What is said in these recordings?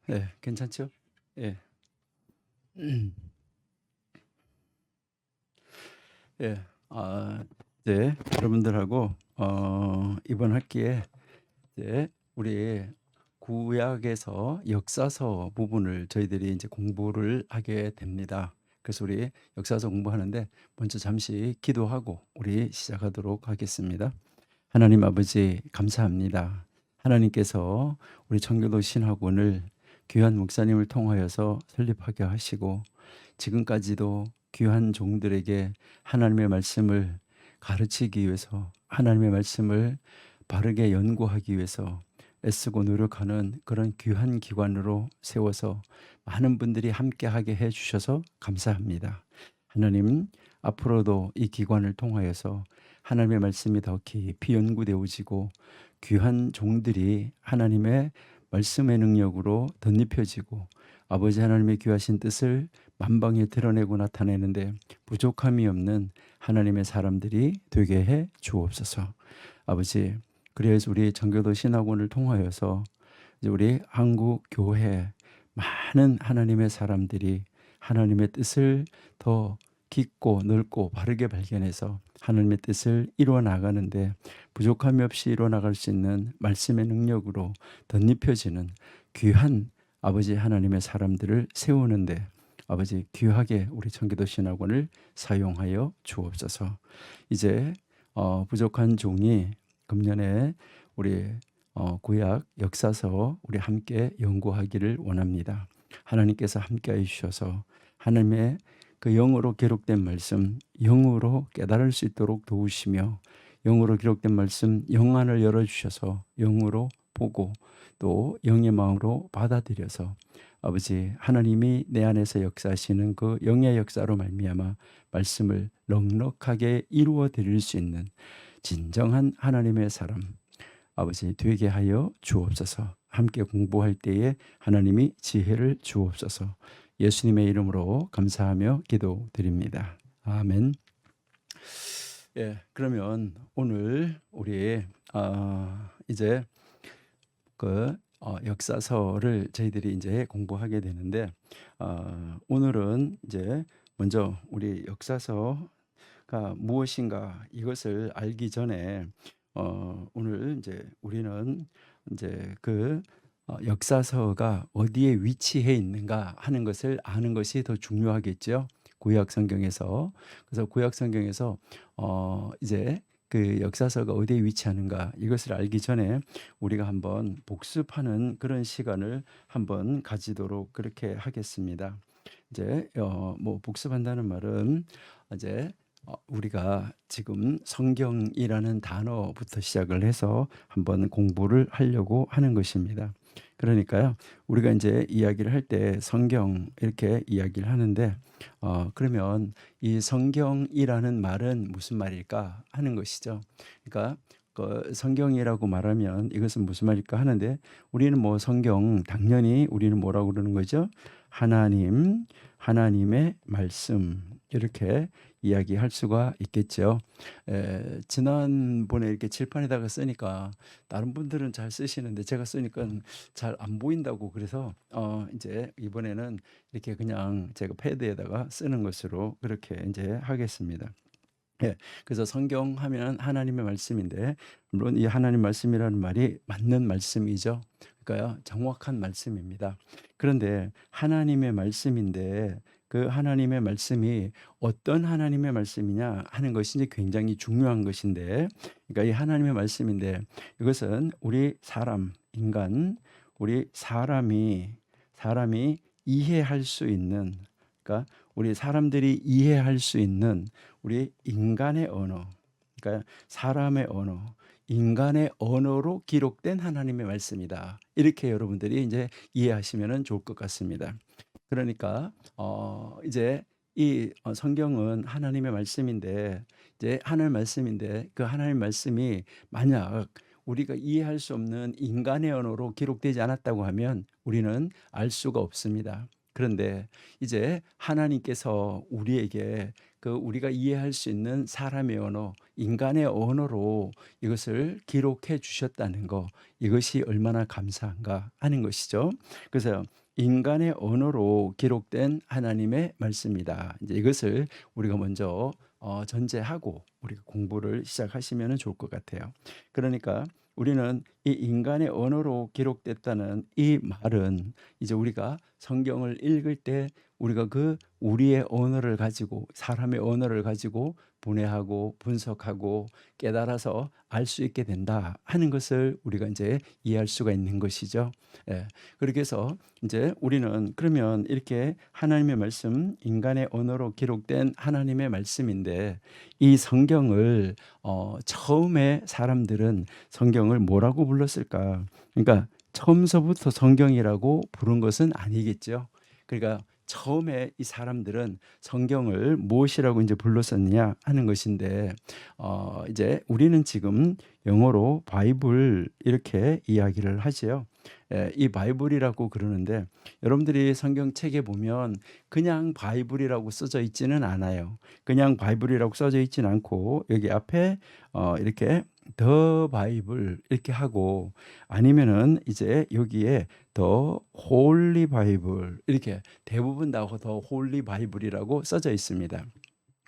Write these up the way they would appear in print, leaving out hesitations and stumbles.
네, 괜찮죠? 예. 음. 예. 아, 이제 여러분들하고 이번 학기에 이제 우리 구약에서 역사서 부분을 저희들이 이제 공부를 하게 됩니다. 그래서 우리 역사서 공부하는데 먼저 잠시 기도하고 우리 시작하도록 하겠습니다. 하나님 아버지 감사합니다. 하나님께서 우리 청교도 신학원을 귀한 목사님을 통하여서 설립하게 하시고 지금까지도 귀한 종들에게 하나님의 말씀을 가르치기 위해서 하나님의 말씀을 바르게 연구하기 위해서 애쓰고 노력하는 그런 귀한 기관으로 세워서 많은 분들이 함께하게 해주셔서 감사합니다. 하나님, 앞으로도 이 기관을 통하여서 하나님의 말씀이 더 깊이 연구되어지고 귀한 종들이 하나님의 말씀의 능력으로 덧입혀지고 아버지 하나님의 귀하신 뜻을 만방에 드러내고 나타내는데 부족함이 없는 하나님의 사람들이 되게 해 주옵소서. 아버지, 그래서 우리 정교도 신학원을 통하여서 이제 우리 한국 교회 많은 하나님의 사람들이 하나님의 뜻을 더 깊고 넓고 바르게 발견해서 하나님의 뜻을 이루어 나가는데 부족함이 없이 이루어 나갈 수 있는 말씀의 능력으로 덧입혀지는 귀한 아버지 하나님의 사람들을 세우는데 아버지 귀하게 우리 청교도 신학원을 사용하여 주옵소서. 이제 부족한 종이 금년에 우리 구약 역사서 우리 함께 연구하기를 원합니다. 하나님께서 함께해 주셔서 하나님의 그 영어로 기록된 말씀 영어로 깨달을 수 있도록 도우시며 영어로 기록된 말씀 영안을 열어주셔서 영어로 보고 또 영의 마음으로 받아들여서 아버지 하나님이 내 안에서 역사하시는 그 영의 역사로 말미암아 말씀을 넉넉하게 이루어 드릴 수 있는 진정한 하나님의 사람 아버지 되게 하여 주옵소서. 함께 공부할 때에 하나님이 지혜를 주옵소서. 예수님의 이름으로 감사하며 기도드립니다. 아멘. 예, 그러면 오늘 우리 이제 그 역사서를 저희들이 이제 공부하게 되는데 오늘은 이제 먼저 우리 역사서가 무엇인가 이것을 알기 전에 오늘 이제 우리는 이제 그 역사서가 어디에 위치해 있는가 하는 것을 아는 것이 더 중요하겠죠. 구약 성경에서. 그래서 구약 성경에서 이제 그 역사서가 어디에 위치하는가 이것을 알기 전에 우리가 한번 복습하는 그런 시간을 한번 가지도록 그렇게 하겠습니다. 이제 뭐 복습한다는 말은 이제 우리가 지금 성경이라는 단어부터 시작을 해서 한번 공부를 하려고 하는 것입니다. 그러니까요, 우리가 이제 이야기를 할 때 성경 이렇게 이야기를 하는데, 그러면 이 성경이라는 말은 무슨 말일까 하는 것이죠. 그러니까 그 성경이라고 말하면 이것은 무슨 말일까 하는데, 우리는 뭐 성경 당연히 우리는 뭐라고 그러는 거죠? 하나님의 말씀 이렇게 이야기할 수가 있겠죠. 지난번에 이렇게 칠판에다가 쓰니까 다른 분들은 잘 쓰시는데 제가 쓰니까 잘 안 보인다고 그래서 이제 이번에는 이렇게 그냥 제가 패드에다가 쓰는 것으로 그렇게 이제 하겠습니다. 예. 그래서 성경 하면 하나님의 말씀인데 물론 이 하나님 말씀이라는 말이 맞는 말씀이죠. 그러니까요. 정확한 말씀입니다. 그런데 하나님의 말씀인데 그 하나님의 말씀이 어떤 하나님의 말씀이냐 하는 것이 이제 굉장히 중요한 것인데 그러니까 이 하나님의 말씀인데 이것은 우리 사람, 인간, 우리 사람이 이해할 수 있는 그러니까 우리 사람들이 이해할 수 있는 우리 인간의 언어, 그러니까 사람의 언어, 인간의 언어로 기록된 하나님의 말씀이다. 이렇게 여러분들이 이제 이해하시면 좋을 것 같습니다. 그러니까 이제 이 성경은 하나님의 말씀인데 이제 하나님의 말씀인데 그 하나님의 말씀이 만약 우리가 이해할 수 없는 인간의 언어로 기록되지 않았다고 하면 우리는 알 수가 없습니다. 그런데 이제 하나님께서 우리에게 그 우리가 이해할 수 있는 사람의 언어, 인간의 언어로 이것을 기록해 주셨다는 거, 이것이 얼마나 감사한가 하는 것이죠. 그래서 인간의 언어로 기록된 하나님의 말씀이다. 이제 이것을 우리가 먼저 전제하고 우리가 공부를 시작하시면 좋을 것 같아요. 그러니까 우리는 이 인간의 언어로 기록됐다는 이 말은 이제 우리가 성경을 읽을 때 우리가 그 우리의 언어를 가지고 사람의 언어를 가지고 분해하고 분석하고 깨달아서 알 수 있게 된다 하는 것을 우리가 이제 이해할 수가 있는 것이죠. 예. 그렇게 해서 이제 우리는 그러면 이렇게 하나님의 말씀, 인간의 언어로 기록된 하나님의 말씀인데 이 성경을 처음에 사람들은 성경을 뭐라고 불렀을까? 그러니까 처음서부터 성경이라고 부른 것은 아니겠죠. 그러니까 처음에 이 사람들은 성경을 무엇이라고 이제 불렀었느냐 하는 것인데 이제 우리는 지금 영어로 바이블 이렇게 이야기를 하지요. 이 바이블이라고 그러는데 여러분들이 성경책에 보면 그냥 바이블이라고 써져 있지는 않아요. 그냥 바이블이라고 써져 있지는 않고 여기 앞에 이렇게 더 바이블 이렇게 하고 아니면은 이제 여기에 더 홀리 바이블 이렇게 대부분 다 더 홀리 바이블이라고 써져 있습니다.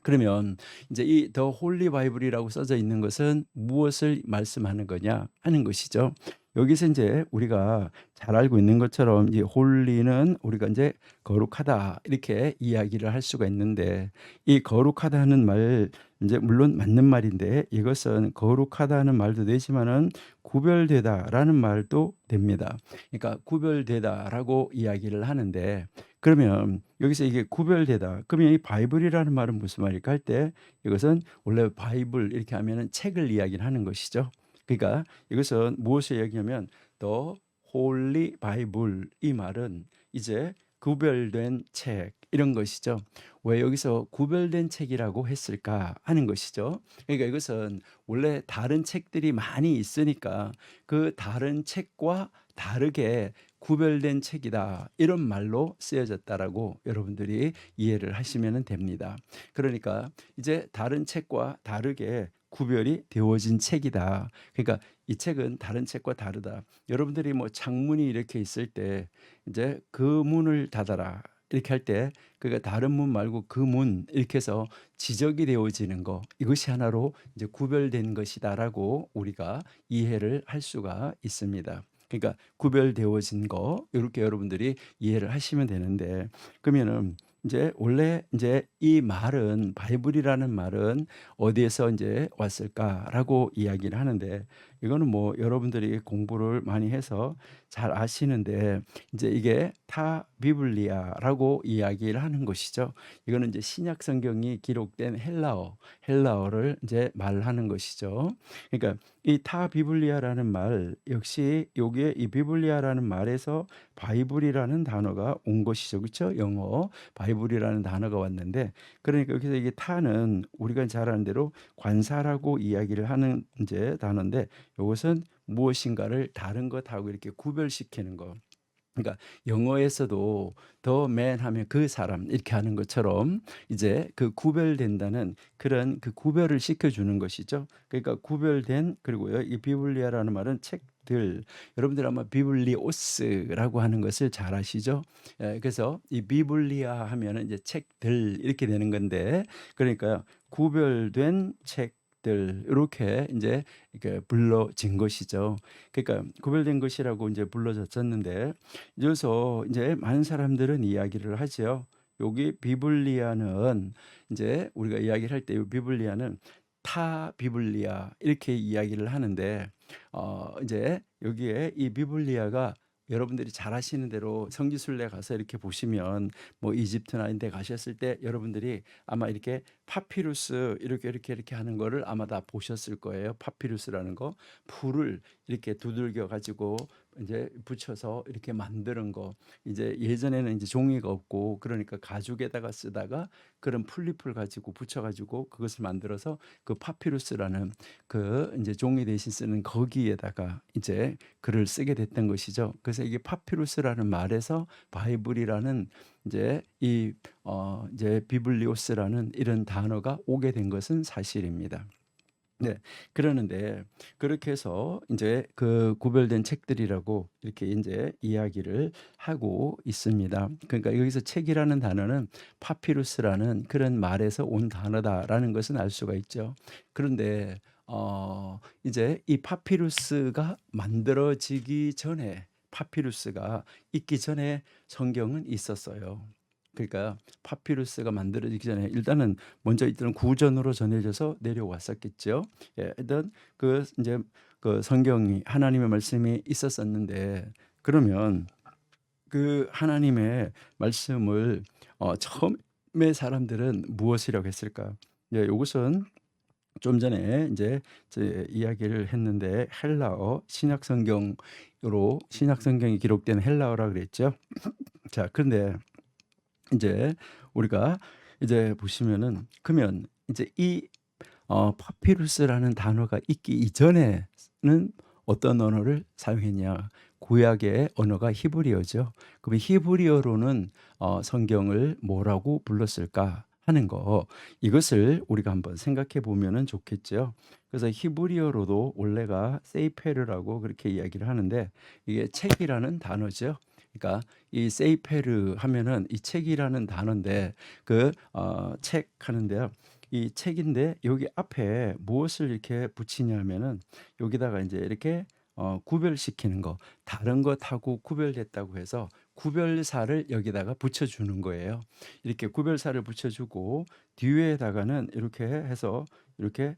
그러면 이제 이 더 홀리 바이블이라고 써져 있는 것은 무엇을 말씀하는 거냐 하는 것이죠. 여기서 이제 우리가 잘 알고 있는 것처럼 이 홀리는 우리가 이제 거룩하다 이렇게 이야기를 할 수가 있는데 이 거룩하다는 말 이제 물론 맞는 말인데 이것은 거룩하다는 말도 되지만은 구별되다라는 말도 됩니다. 그러니까 구별되다라고 이야기를 하는데 그러면 여기서 이게 구별되다. 그러면 이 바이블이라는 말은 무슨 말일까 할 때 이것은 원래 바이블 이렇게 하면은 책을 이야기를 하는 것이죠. 그러니까 이것은 무엇을 얘기하면 더 홀리 바이블 이 말은 이제 구별된 책 이런 것이죠. 왜 여기서 구별된 책이라고 했을까 하는 것이죠. 그러니까 이것은 원래 다른 책들이 많이 있으니까 그 다른 책과 다르게 구별된 책이다 이런 말로 쓰여졌다라고 여러분들이 이해를 하시면 됩니다. 그러니까 이제 다른 책과 다르게 구별이 되어진 책이다. 그러니까 이 책은 다른 책과 다르다. 여러분들이 뭐 창문이 이렇게 있을 때 이제 그 문을 닫아라 이렇게 할 때 그러니까 다른 문 말고 그 문 이렇게 해서 지적이 되어지는 거 이것이 하나로 이제 구별된 것이다라고 우리가 이해를 할 수가 있습니다. 그러니까 구별되어진 거 이렇게 여러분들이 이해를 하시면 되는데 그러면은 이제 원래 이제 이 말은 바이블이라는 말은 어디에서 이제 왔을까라고 이야기를 하는데 이거는 뭐 여러분들이 공부를 많이 해서 잘 아시는데 이제 이게 타 비블리아라고 이야기를 하는 것이죠. 이거는 이제 신약 성경이 기록된 헬라어를 이제 말하는 것이죠. 그러니까 이 타 비블리아라는 말 역시 여기에 이 비블리아라는 말에서 바이블이라는 단어가 온 것이죠. 그렇죠? 영어 바이블이라는 단어가 왔는데 그러니까 여기서 이게 타는 우리가 잘 아는 대로 관사라고 이야기를 하는 이제 단어인데 이것은 무엇인가를 다른 것하고 이렇게 구별시키는 거. 그러니까 영어에서도 the man 하면 그 사람 이렇게 하는 것처럼 이제 그 구별된다는 그런 그 구별을 시켜주는 것이죠. 그러니까 구별된 그리고요 이 비블리아라는 말은 책들 여러분들 아마 비블리오스라고 하는 것을 잘 아시죠? 그래서 이 비블리아 하면은 이제 책들 이렇게 되는 건데 그러니까 구별된 책들 이렇게 이제 이렇게 불러진 것이죠. 그러니까 구별된 것이라고 이제 불러졌었는데 그래서 이제 많은 사람들은 이야기를 하죠. 여기 비블리아는 이제 우리가 이야기를 할 때 이 비블리아는 타 비블리아 이렇게 이야기를 하는데 이제 여기에 이 비블리아가 여러분들이 잘 아시는 대로 성지순례 가서 이렇게 보시면 뭐 이집트나 이런 데 가셨을 때 여러분들이 아마 이렇게 파피루스 이렇게 하는 거를 아마 다 보셨을 거예요. 파피루스라는 거 풀을 이렇게 두들겨 가지고 이제 붙여서 이렇게 만드는 거 이제 예전에는 이제 종이가 없고 그러니까 가죽에다가 쓰다가 그런 풀잎을 가지고 붙여 가지고 그것을 만들어서 그 파피루스라는 그 이제 종이 대신 쓰는 거기에다가 이제 글을 쓰게 됐던 것이죠. 그래서 이게 파피루스라는 말에서 바이블이라는 이제 이 이제 비블리오스라는 이런 단어가 오게 된 것은 사실입니다. 네. 그러는데 그렇게 해서 인제 그 구별된 책들이라고 이렇게 인제 이야기를 하고 있습니다. 그러니까 여기서 책이라는 단어는 파피루스라는 그런 말에서 온 단어다라는 것은 알 수가 있죠. 그런데 이제 이 파피루스가 만들어지기 전에, 파피루스가 있기 전에 성경은 있었어요. 그러니까 파피루스가 만들어지기 전에 일단은 먼저 있던 구전으로 전해져서 내려왔었겠죠. 예. 일단 그 인제 그 성경이 하나님의 말씀이 있었었는데, 그러면 그 하나님의 말씀을 처음에 사람들은 무엇이라고 했을까? 예, 요것은 좀 전에 인제 제 이야기를 했는데, 헬라어 신약 성경으로, 신약 성경이 기록된 헬라어라 그랬죠. 자, 그런데 인제 우리가 이제 보시면은, 그러면 이제 이 파피루스라는 단어가 있기 이전에는 어떤 언어를 사용했냐? 구약의 언어가 히브리어죠. 그럼 히브리어로는 성경을 뭐라고 불렀을까 하는 거, 이것을 우리가 한번 생각해 보면은 좋겠죠. 그래서 히브리어로도 원래가 세이페르라고 그렇게 이야기를 하는데, 이게 책이라는 단어죠. 그러니까 이 세이페르 하면은 이 책이라는 단어인데, 그 책 하는데요. 이 책인데 여기 앞에 무엇을 이렇게 붙이냐면은, 여기다가 이제 이렇게 구별시키는 거, 다른 것하고 구별됐다고 해서 구별사를 여기다가 붙여주는 거예요. 이렇게 구별사를 붙여주고 뒤에다가는 이렇게 해서 이렇게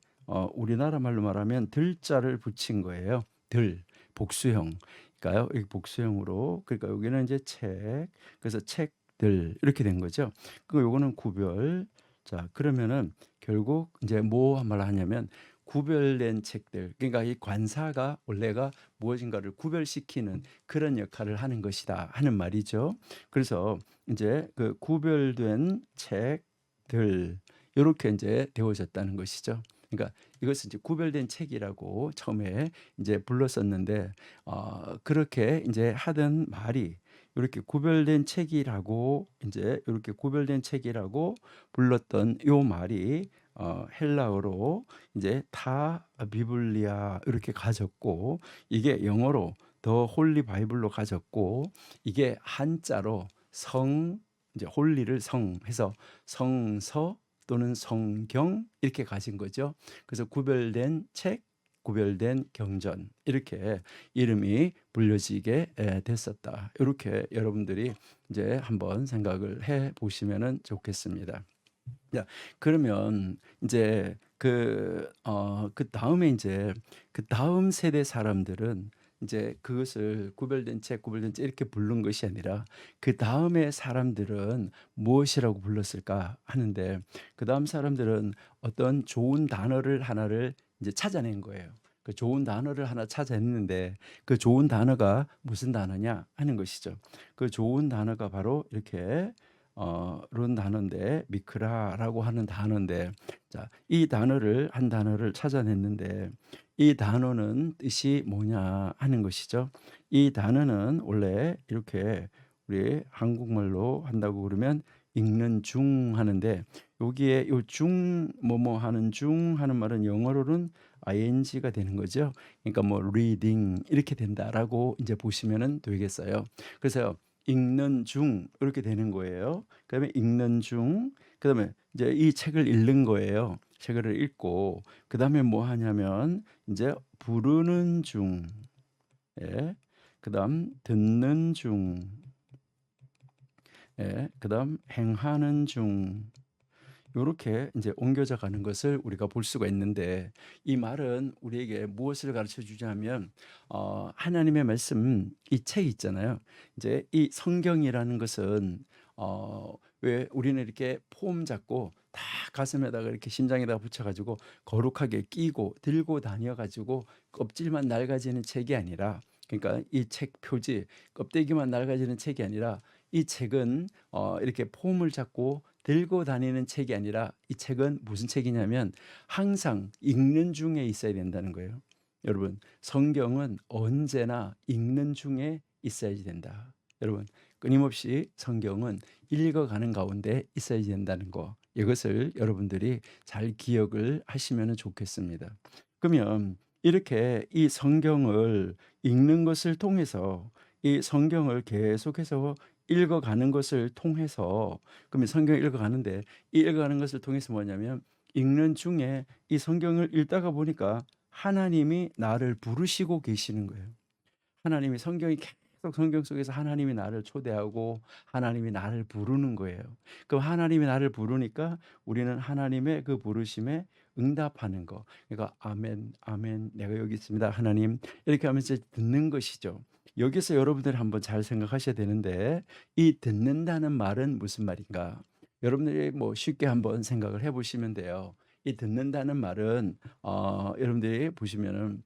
우리나라 말로 말하면 들자를 붙인 거예요. 들, 복수형. 그러니까요, 이 복수형으로, 그러니까 여기는 이제 책, 그래서 책들 이렇게 된 거죠. 그 요거는 구별. 자, 그러면은 결국 이제 뭐 말을 하냐면, 구별된 책들, 그러니까 이 관사가 원래가 무엇인가를 구별시키는 그런 역할을 하는 것이다 하는 말이죠. 그래서 이제 그 구별된 책들, 요렇게 이제 되어졌다는 것이죠. 그러니까 이것은 이제 구별된 책이라고 처음에 이제 불렀었는데, 그렇게 이제 하던 말이 요렇게 구별된 책이라고, 이제 요렇게 구별된 책이라고 불렀던 요 말이 헬라어로 이제 타 비블리아 이렇게 가졌고, 이게 영어로 더 홀리 바이블로 가졌고, 이게 한자로 성, 이제 홀리를 성해서 성서 또는 성경 이렇게 가진 거죠. 그래서 구별된 책, 구별된 경전, 이렇게 이름이 불려지게 됐었다. 이렇게 여러분들이 이제 한번 생각을 해 보시면은 좋겠습니다. 야, 그러면 이제 그다음에 이제 그다음 세대 사람들은 이제 그것을 구별된 책, 구별된 책 이렇게 부른 것이 아니라 그다음에 사람들은 무엇이라고 불렀을까 하는데, 그다음 사람들은 어떤 좋은 단어를 하나를 이제 찾아낸 거예요. 그 좋은 단어를 하나 찾아냈는데, 그 좋은 단어가 무슨 단어냐 하는 것이죠. 그 좋은 단어가 바로 이렇게 런 단어인데, 미크라라고 하는 단어인데, 자, 이 단어를, 한 단어를 찾아냈는데, 이 단어는 뜻이 뭐냐 하는 것이죠. 이 단어는 원래 이렇게 우리 한국말로 한다고 그러면 읽는 중 하는데, 여기에 요 중, 뭐뭐 하는 중 하는 말은 영어로는 ing가 되는 거죠. 그러니까 뭐 reading 이렇게 된다라고 이제 보시면은 되겠어요. 그래서 읽는 중 이렇게 되는 거예요. 그다음에 읽는 중, 그다음에 이제 이 책을 읽는 거예요. 책을 읽고 그다음에 뭐 하냐면 이제 부르는 중, 예. 그다음 듣는 중, 예. 그다음 행하는 중, 요렇게 이제 옮겨져 가는 것을 우리가 볼 수가 있는데, 이 말은 우리에게 무엇을 가르쳐 주냐면, 하나님의 말씀, 이 책 있잖아요. 이제 이 성경이라는 것은 왜 우리는 이렇게 폼 잡고 다 가슴에다가 이렇게 심장에다가 붙여 가지고 거룩하게 끼고 들고 다녀 가지고 껍질만 낡아지는 책이 아니라, 그러니까 이 책 표지 껍데기만 낡아지는 책이 아니라, 이 책은 이렇게 폼을 잡고 들고 다니는 책이 아니라, 이 책은 무슨 책이냐면 항상 읽는 중에 있어야 된다는 거예요. 여러분, 성경은 언제나 읽는 중에 있어야지 된다. 여러분 끊임없이 성경은 읽어가는 가운데 있어야 된다는 거 이것을 여러분들이 잘 기억을 하시면 좋겠습니다. 그러면 이렇게 이 성경을 읽는 것을 통해서 이 성경을 계속해서 읽어가는 것을 통해서 그러면 성경 읽어가는데 이 읽어가는 것을 통해서 뭐냐면 읽는 중에 이 성경을 읽다가 보니까 하나님이 나를 부르시고 계시는 거예요. 하나님이 성경이 계속 성경 속에서 하나님이 나를 초대하고 하나님이 나를 부르는 거예요. 그럼 하나님이 나를 부르니까 우리는 하나님의 그 부르심에 응답하는 거. 그러니까 아멘, 아멘. 내가 여기 있습니다. 하나님. 이렇게 하면서 듣는 것이죠. 여기서 여러분들이 한번 잘 생각하셔야 되는데 이 듣는다는 말은 무슨 말인가? 여러분들이 뭐 쉽게 한번 생각을 해 보시면 돼요. 이 듣는다는 말은 여러분들이 보시면은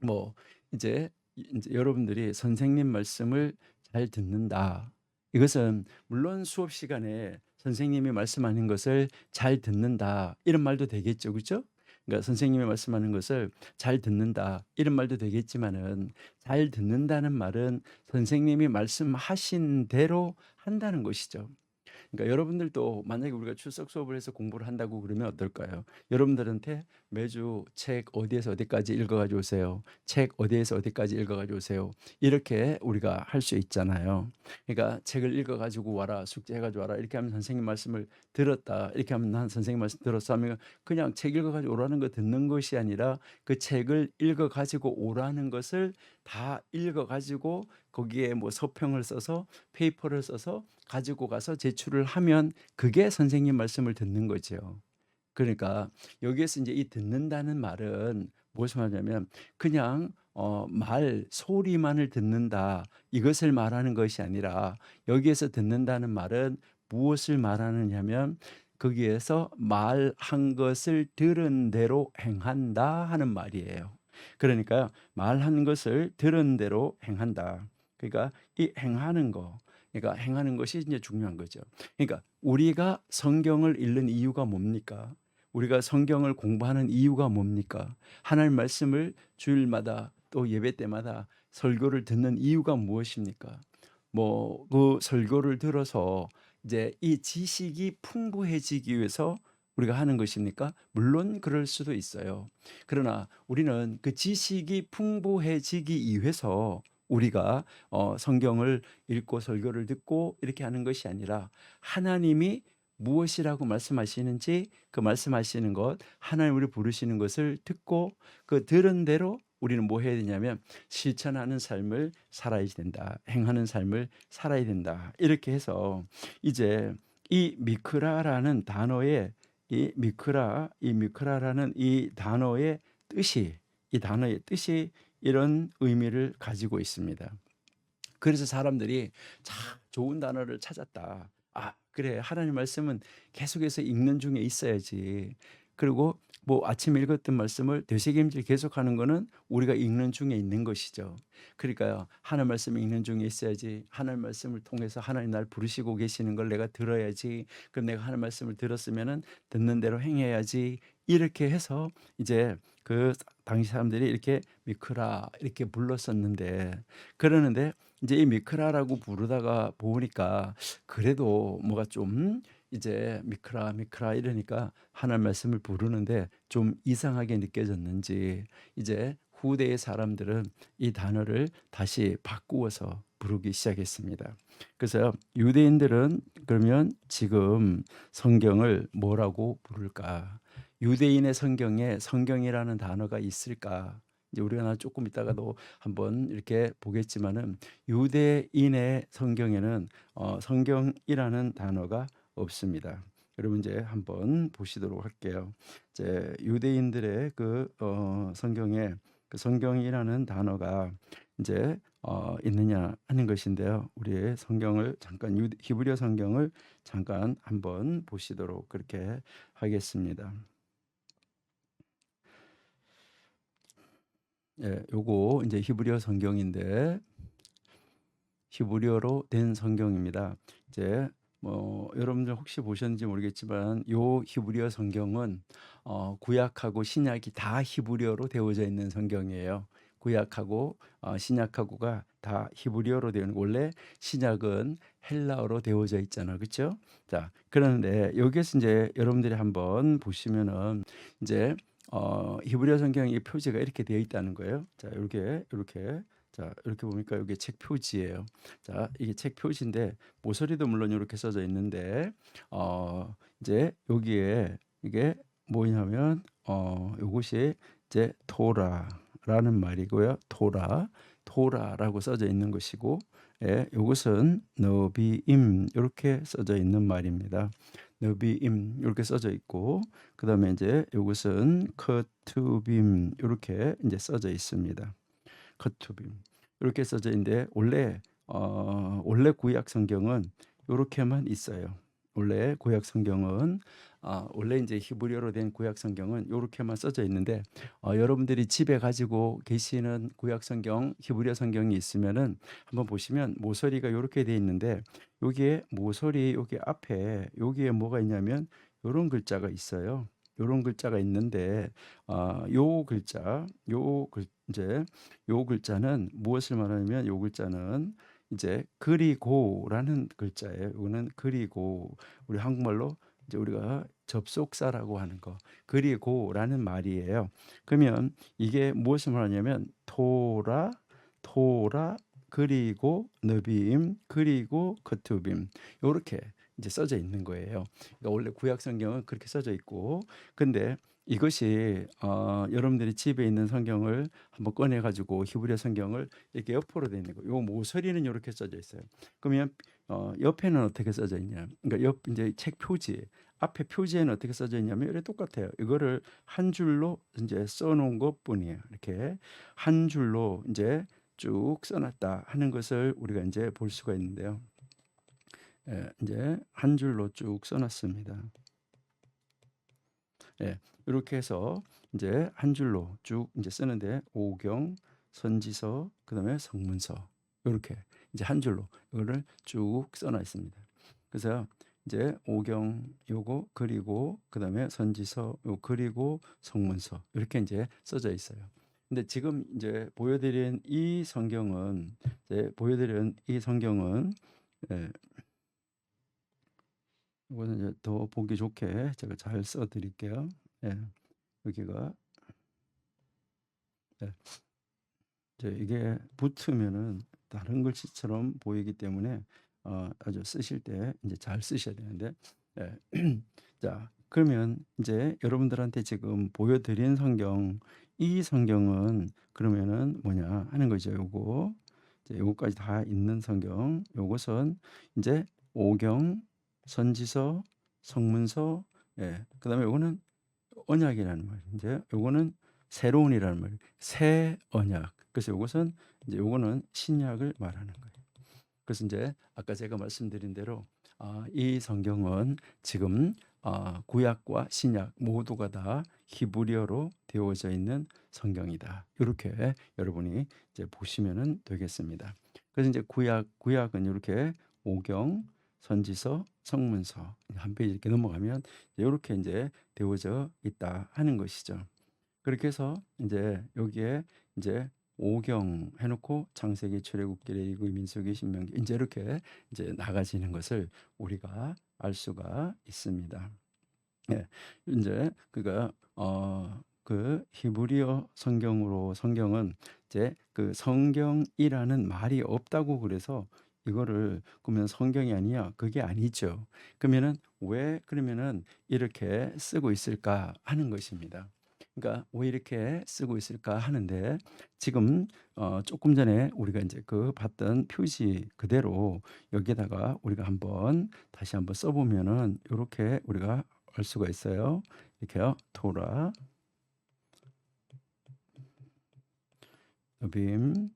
뭐 이제 이제 여러분들이 선생님 말씀을 잘 듣는다. 이것은 물론 수업 시간에 선생님이 말씀하는 것을 잘 듣는다. 이런 말도 되겠죠. 그죠? 그러니까 선생님이 말씀하는 것을 잘 듣는다. 이런 말도 되겠지만은 잘 듣는다는 말은 선생님이 말씀하신 대로 한다는 것이죠. 그러니까 여러분들도 만약에 우리가 출석 수업을 해서 공부를 한다고 그러면 어떨까요? 여러분들한테 매주 책 어디에서 어디까지 읽어 가지고 오세요. 책 어디에서 어디까지 읽어 가지고 오세요. 이렇게 우리가 할 수 있잖아요. 그러니까 책을 읽어 가지고 와라. 숙제해 가지고 와라. 이렇게 하면 선생님 말씀을 들었다. 이렇게 하면 난 선생님 말씀 들었어 하면 그냥 책 읽어 가지고 오라는 거 듣는 것이 아니라 그 책을 읽어 가지고 오라는 것을 다 읽어 가지고 거기에 뭐 서평을 써서 페이퍼를 써서 가지고 가서 제출을 하면 그게 선생님 말씀을 듣는 거죠. 그러니까 여기에서 이제 이 듣는다는 말은 무엇을 말하냐면 그냥 말 소리만을 듣는다 이것을 말하는 것이 아니라 여기에서 듣는다는 말은 무엇을 말하느냐면 거기에서 말한 것을 들은 대로 행한다 하는 말이에요. 그러니까 말한 것을 들은 대로 행한다. 그러니까 이 행하는 거 그러니까 행하는 것이 이제 중요한 거죠. 그러니까 우리가 성경을 읽는 이유가 뭡니까? 우리가 성경을 공부하는 이유가 뭡니까? 하나님 말씀을 주일마다 또 예배 때마다 설교를 듣는 이유가 무엇입니까? 뭐 그 설교를 들어서 이제 이 지식이 풍부해지기 위해서 우리가 하는 것입니까? 물론 그럴 수도 있어요. 그러나 우리는 그 지식이 풍부해지기 위해서 우리가 성경을 읽고 설교를 듣고 이렇게 하는 것이 아니라 하나님이 무엇이라고 말씀하시는지 그 말씀하시는 것 하나님 우리 부르시는 것을 듣고 그 들은 대로 우리는 뭐 해야 되냐면 실천하는 삶을 살아야 된다. 행하는 삶을 살아야 된다. 이렇게 해서 이제 이 미크라라는 단어의 이 미크라라는 이 단어의 뜻이 이런 의미를 가지고 있습니다. 그래서 사람들이 참 좋은 단어를 찾았다. 아, 그래. 하나님 말씀은 계속해서 읽는 중에 있어야지. 그리고 뭐 아침에 읽었던 말씀을 되새김질 계속하는 거는 우리가 읽는 중에 있는 것이죠. 그러니까요. 하나님 말씀 읽는 중에 있어야지. 하나님 말씀을 통해서 하나님 날 부르시고 계시는 걸 내가 들어야지. 그럼 내가 하나님 말씀을 들었으면은 듣는 대로 행해야지. 이렇게 해서 이제 그 당시 사람들이 이렇게 미크라 이렇게 불렀었는데 그러는데 이제 이 미크라라고 부르다가 보니까 그래도 뭐가 좀 이제 미크라 미크라 이러니까 하나님 말씀을 부르는데 좀 이상하게 느껴졌는지 이제 후대의 사람들은 이 단어를 다시 바꾸어서 부르기 시작했습니다. 그래서 유대인들은 그러면 지금 성경을 뭐라고 부를까? 유대인의 성경에 성경이라는 단어가 있을까? 이제 우리가 조금 있다가도 한번 이렇게 보겠지만은 유대인의 성경에는 성경이라는 단어가 없습니다. 여러분 이제 한번 보시도록 할게요. 이제 유대인들의 그 성경에 그 성경이라는 단어가 이제 있느냐 하는 것인데요. 우리의 성경을 잠깐 히브리어 성경을 잠깐 한번 보시도록 그렇게 하겠습니다. 예, 요거 이제 히브리어 성경인데 히브리어로 된 성경입니다. 이제 뭐 여러분들 혹시 보셨는지 모르겠지만 요 히브리어 성경은 구약하고 신약이 다 히브리어로 되어져 있는 성경이에요. 구약하고 신약하고가 다 히브리어로 되어 있는 거. 원래 신약은 헬라어로 되어져 있잖아. 그렇죠? 자, 그런데 여기에서 이제 여러분들이 한번 보시면은 이제 히브리어 성경의 표지가 이렇게 되어 있다는 거예요. 자, 이렇게 자, 이렇게 보니까 이게 책 표지예요. 자, 이게 책 표지인데 모서리도 물론 이렇게 써져 있는데 이제 여기에 이게 뭐냐면 요것이 이제 토라라는 말이고요. 토라라고 써져 있는 것이고, 예, 요것은 너비임 이렇게 써져 있는 말입니다. 너비임 이렇게 써져 있고, 그다음에 이제 요것은 커투빔 이렇게 이제 써져 있습니다. 커투빔 이렇게 써져 있는데 원래 구약 성경은 요렇게만 있어요. 원래 구약 성경은 원래 이제 히브리어로 된 구약 성경은 요렇게만 써져 있는데 여러분들이 집에 가지고 계시는 구약 성경, 히브리어 성경이 있으면은 한번 보시면 모서리가 요렇게 돼 있는데 여기에 모서리 여기 앞에 여기에 뭐가 있냐면 요런 글자가 있어요. 요런 글자가 있는데 요 글자 이제 요 글자는 무엇을 말하냐면 요 글자는 이제 그리고라는 글자예요. 이거는 그리고 우리 한국말로 이제 우리가 접속사라고 하는 거 그리고라는 말이에요. 그러면 이게 무엇을 말하냐면 토라 그리고 너비임 그리고 커투빔 요렇게 이제 써져 있는 거예요. 그러니까 원래 구약 성경은 그렇게 써져 있고 근데 이것이 여러분들이 집에 있는 성경을 한번 꺼내 가지고 히브리어 성경을 이렇게 옆으로 돼 있는 거. 요 모서리는 이렇게 써져 있어요. 그러면 옆에는 어떻게 써져 있냐? 그러니까 옆 이제 책 표지 앞에 표지에는 어떻게 써져 있냐면 이래 똑같아요. 이거를 한 줄로 이제 써 놓은 것뿐이에요. 이렇게 한 줄로 이제 쭉 써놨다 하는 것을 우리가 이제 볼 수가 있는데요. 예, 이제 한 줄로 쭉 써놨습니다. 예, 이렇게 해서 이제 한 줄로 쭉 이제 쓰는데 오경, 선지서, 그다음에 성문서 이렇게 이제 한 줄로 이거를 쭉 써놔 있습니다. 그래서 이제 오경 요거 그리고 그다음에 선지서 요 그리고 성문서 이렇게 이제 써져 있어요. 근데 지금 이제 보여드린 이 성경은 예, 이거는 이제 더 보기 좋게 제가 잘 써드릴게요. 예, 여기가 예, 이제 이게 붙으면은 다른 글씨처럼 보이기 때문에 아주 쓰실 때 이제 잘 쓰셔야 되는데 예. 자, 그러면 이제 여러분들한테 지금 보여드린 성경 이 성경은 그러면은 뭐냐 하는 거죠. 요거 이제 요거까지 다 있는 성경 요것은 이제 오경, 선지서, 성문서 예. 그다음에 요거는 언약이라는 말이에요. 이제 요거는 새로운이라는 말이에요. 새 언약. 그래서 요것은 이제 요거는 신약을 말하는 거예요. 그래서 이제 아까 제가 말씀드린 대로 이 성경은 지금 구약과 신약 모두가 다 히브리어로 되어져 있는 성경이다. 이렇게 여러분이 이제 보시면은 되겠습니다. 그래서 이제 구약은 이렇게 오경, 선지서, 성문서 한 페이지 이렇게 넘어가면 이렇게 이제 되어져 있다 하는 것이죠. 그렇게 해서 이제 여기에 이제 오경 해놓고 창세기, 출애굽기, 레위기, 민수기, 신명기 이제 이렇게 이제 나가지는 것을 우리가 알 수가 있습니다. 예, 이제 그가 그 히브리어 성경은 이제 그 성경이라는 말이 없다고 그래서 이거를 그러면 성경이 아니야? 그게 아니죠. 그러면은 이렇게 쓰고 있을까 하는 것입니다. 그러니까 왜 이렇게 쓰고 있을까 하는데 지금 조금 전에 우리가 이제 그 봤던 표시 그대로 여기에다가 우리가 다시 한번 써보면은 이렇게 우리가 알 수가 있어요. 이렇게요. 토라, 빔,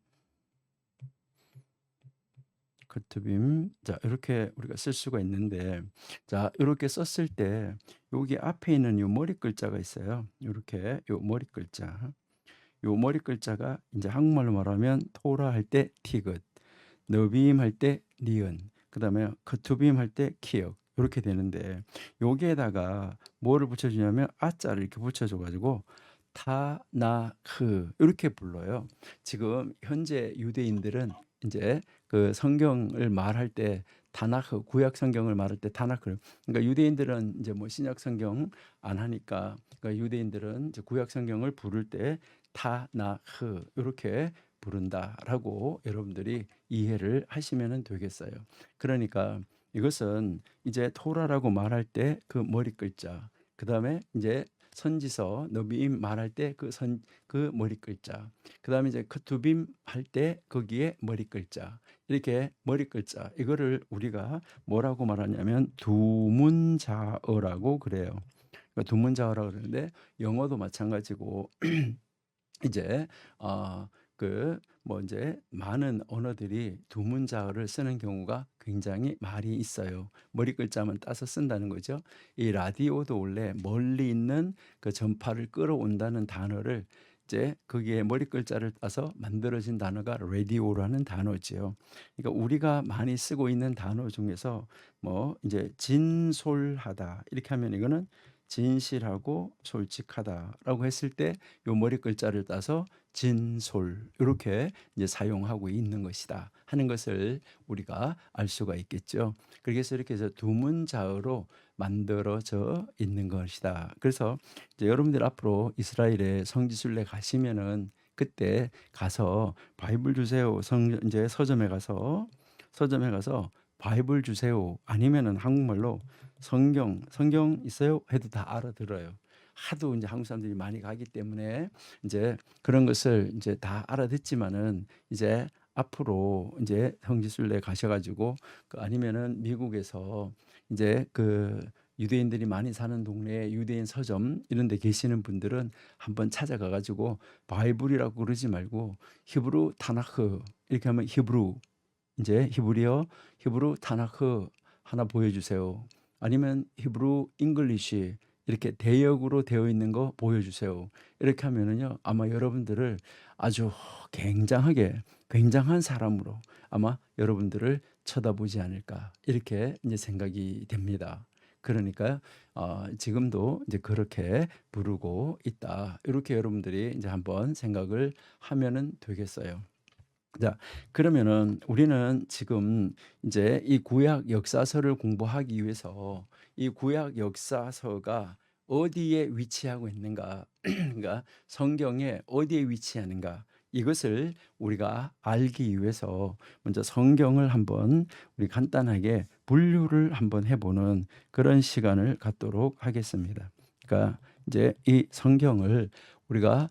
커트빔. 자, 이렇게 우리가 쓸 수가 있는데, 자, 이렇게 썼을 때 여기 앞에 있는 요 머리 글자가 있어요. 이렇게 요 머리 글자. 요 머리 글자가 이제 한국말로 말하면 토라 할 때 티귿, 너빔 할 때 니은, 그다음에 커투빔 할 때 키역 이렇게 되는데 여기에다가 뭐를 붙여주냐면 아자를 이렇게 붙여줘 가지고 타나흐 이렇게 불러요. 지금 현재 유대인들은 이제 그 성경을 말할 때 다나흐 구약 성경을 말할 때 다나흐 그러니까 유대인들은 이제 뭐 신약 성경 안 하니까 그러니까 유대인들은 이제 구약 성경을 부를 때 타나흐 이렇게 부른다라고 여러분들이 이해를 하시면 되겠어요. 그러니까 이것은 이제 토라라고 말할 때 그 머리 글자 그다음에 이제 선지서 너비임 말할 때 그 머리 글자 그다음에 이제 크투빔 할 때 거기에 머리 글자 이렇게 머리 글자 이거를 우리가 뭐라고 말하냐면 두문자어라고 그래요. 그러니까 두문자어라고 그러는데 영어도 마찬가지고 이제 그 뭐 이제 많은 언어들이 두문자어를 쓰는 경우가 굉장히 많이 있어요. 머리 글자만 따서 쓴다는 거죠. 이 라디오도 원래 멀리 있는 그 전파를 끌어온다는 단어를 이제 거기에 머리 글자를 따서 만들어진 단어가 라디오라는 단어지요. 그러니까 우리가 많이 쓰고 있는 단어 중에서 뭐 이제 진솔하다 이렇게 하면 이거는 진실하고 솔직하다라고 했을 때 요 머리 글자를 따서 진솔 이렇게 이제 사용하고 있는 것이다 하는 것을 우리가 알 수가 있겠죠. 그래서 이렇게 해서 두문자어로 만들어져 있는 것이다. 그래서 이제 여러분들 앞으로 이스라엘에 성지순례 가시면은 그때 가서 바이블 주세요. 이제 서점에 가서 바이블 주세요. 아니면은 한국말로 성경 있어요? 해도 다 알아들어요. 하도 이제 한국 사람들이 많이 가기 때문에 이제 그런 것을 이제 다 알아듣지만은 이제 앞으로 이제 성지순례 가셔가지고 아니면은 미국에서 이제 그 유대인들이 많이 사는 동네에 유대인 서점 이런 데 계시는 분들은 한번 찾아가 가지고 바이블이라고 그러지 말고 히브루 타나흐 이렇게 하면 히브루 이제 히브루 타나흐 하나 보여주세요. 아니면 히브루 잉글리시 이렇게 대역으로 되어 있는 거 보여주세요. 이렇게 하면은요 아마 여러분들을 아주 굉장한 사람으로 아마 여러분들을 쳐다보지 않을까 이렇게 이제 생각이 됩니다. 그러니까 지금도 이제 그렇게 부르고 있다. 이렇게 여러분들이 이제 한번 생각을 하면은 되겠어요. 자, 그러면은 우리는 지금 이제 이 구약 역사서를 공부하기 위해서 이 구약 역사서가 어디에 위치하고 있는가, 그러니까 성경에 어디에 위치하는가, 이것을 우리가 알기 위해서 먼저 성경을 한번 우리 간단하게 분류를 한번 해보는 그런 시간을 갖도록 하겠습니다. 그러니까 이제 이 성경을 우리가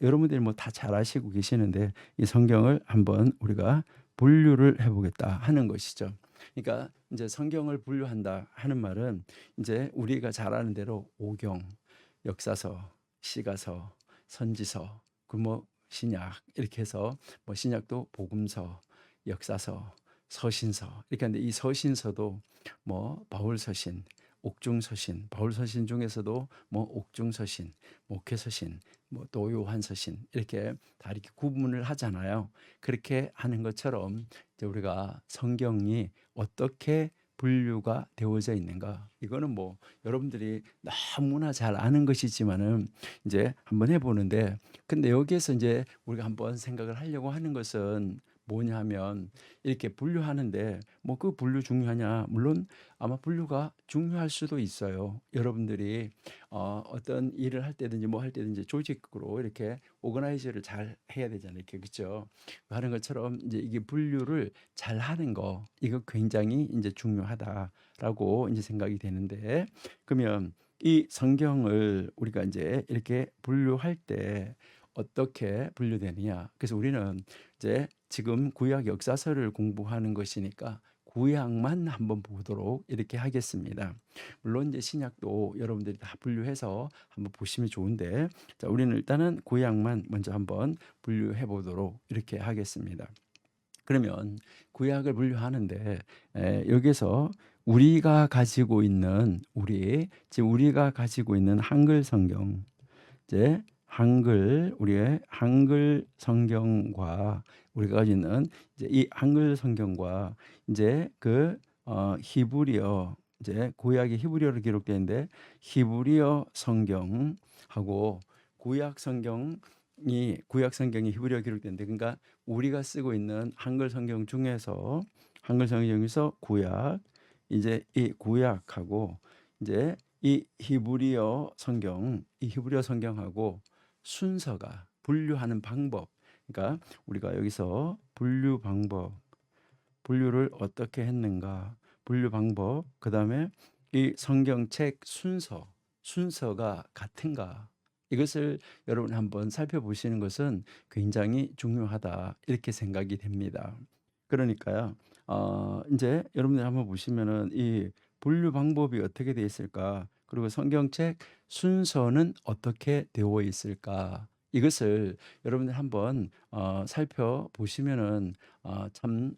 여러분들이 뭐 다 잘 아시고 계시는데 이 성경을 한번 우리가 분류를 해보겠다 하는 것이죠. 그러니까 이제 성경을 분류한다 하는 말은 이제 우리가 잘 아는 대로 오경, 역사서, 시가서, 선지서, 그 뭐 신약 이렇게 해서 뭐 신약도 복음서, 역사서, 서신서 이렇게 하는데 이 서신서도 뭐 바울서신, 옥중서신, 바울서신 중에서도 뭐 옥중서신, 목회서신, 뭐 또 요한서신 이렇게 다 이렇게 구분을 하잖아요. 그렇게 하는 것처럼 이제 우리가 성경이 어떻게 분류가 되어져 있는가 이거는 뭐 여러분들이 너무나 잘 아는 것이지만은 이제 한번 해보는데 근데 여기에서 이제 우리가 한번 생각을 하려고 하는 것은 뭐냐면 이렇게 분류하는데 뭐 그 분류 중요하냐 물론 아마 분류가 중요할 수도 있어요. 여러분들이 어떤 일을 할 때든지 뭐 할 때든지 조직으로 이렇게 오거나이즈를 잘 해야 되잖아요. 이렇게 그죠? 하는 것처럼 이제 이게 분류를 잘 하는 거 이거 굉장히 이제 중요하다라고 이제 생각이 되는데 그러면 이 성경을 우리가 이제 이렇게 분류할 때 어떻게 분류되느냐? 그래서 우리는 이제 지금 구약 역사서를 공부하는 것이니까 구약만 한번 보도록 이렇게 하겠습니다. 물론 이제 신약도 여러분들이 다 분류해서 한번 보시면 좋은데 자, 우리는 일단은 구약만 먼저 한번 분류해 보도록 이렇게 하겠습니다. 그러면 구약을 분류하는데 여기서 지금 우리가 가지고 있는 한글 성경 이제 우리의 한글 성경과 우리가 가지고 있는 이제 이 한글 성경과 이제 그 히브리어 이제 구약이 히브리어로 기록되는데 히브리어 성경하고 구약 성경이 히브리어 기록된데, 그러니까 우리가 쓰고 있는 한글 성경 중에서 구약, 이제 이 구약하고 이제 이 히브리어 성경하고 순서가 분류하는 방법, 그러니까 우리가 여기서 분류를 어떻게 했는가, 분류 방법, 그다음에 이 성경책 순서가 같은가, 이것을 여러분 한번 살펴보시는 것은 굉장히 중요하다, 이렇게 생각이 됩니다. 그러니까요, 이제 여러분들 한번 보시면은 이 분류 방법이 어떻게 되어 있을까, 그리고 성경책 순서는 어떻게 되어 있을까, 이것을 여러분들 한번 살펴보시면은 참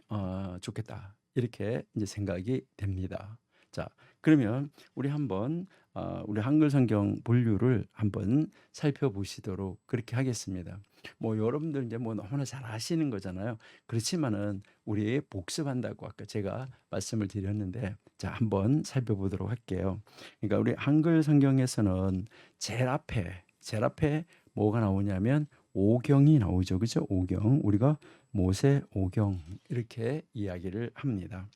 좋겠다, 이렇게 이제 생각이 됩니다. 자, 그러면 우리 한번 우리 한글 성경 본류를 한번 살펴보시도록 그렇게 하겠습니다. 뭐 여러분들 이제 뭐 너무나 잘 아시는 거잖아요. 그렇지만은 우리 복습한다고 아까 제가 말씀을 드렸는데, 자, 한번 살펴보도록 할게요. 그러니까 우리 한글 성경에서는 제일 앞에 뭐가 나오냐면 오경이 나오죠. 그죠? 오경. 우리가 모세 오경 이렇게 이야기를 합니다.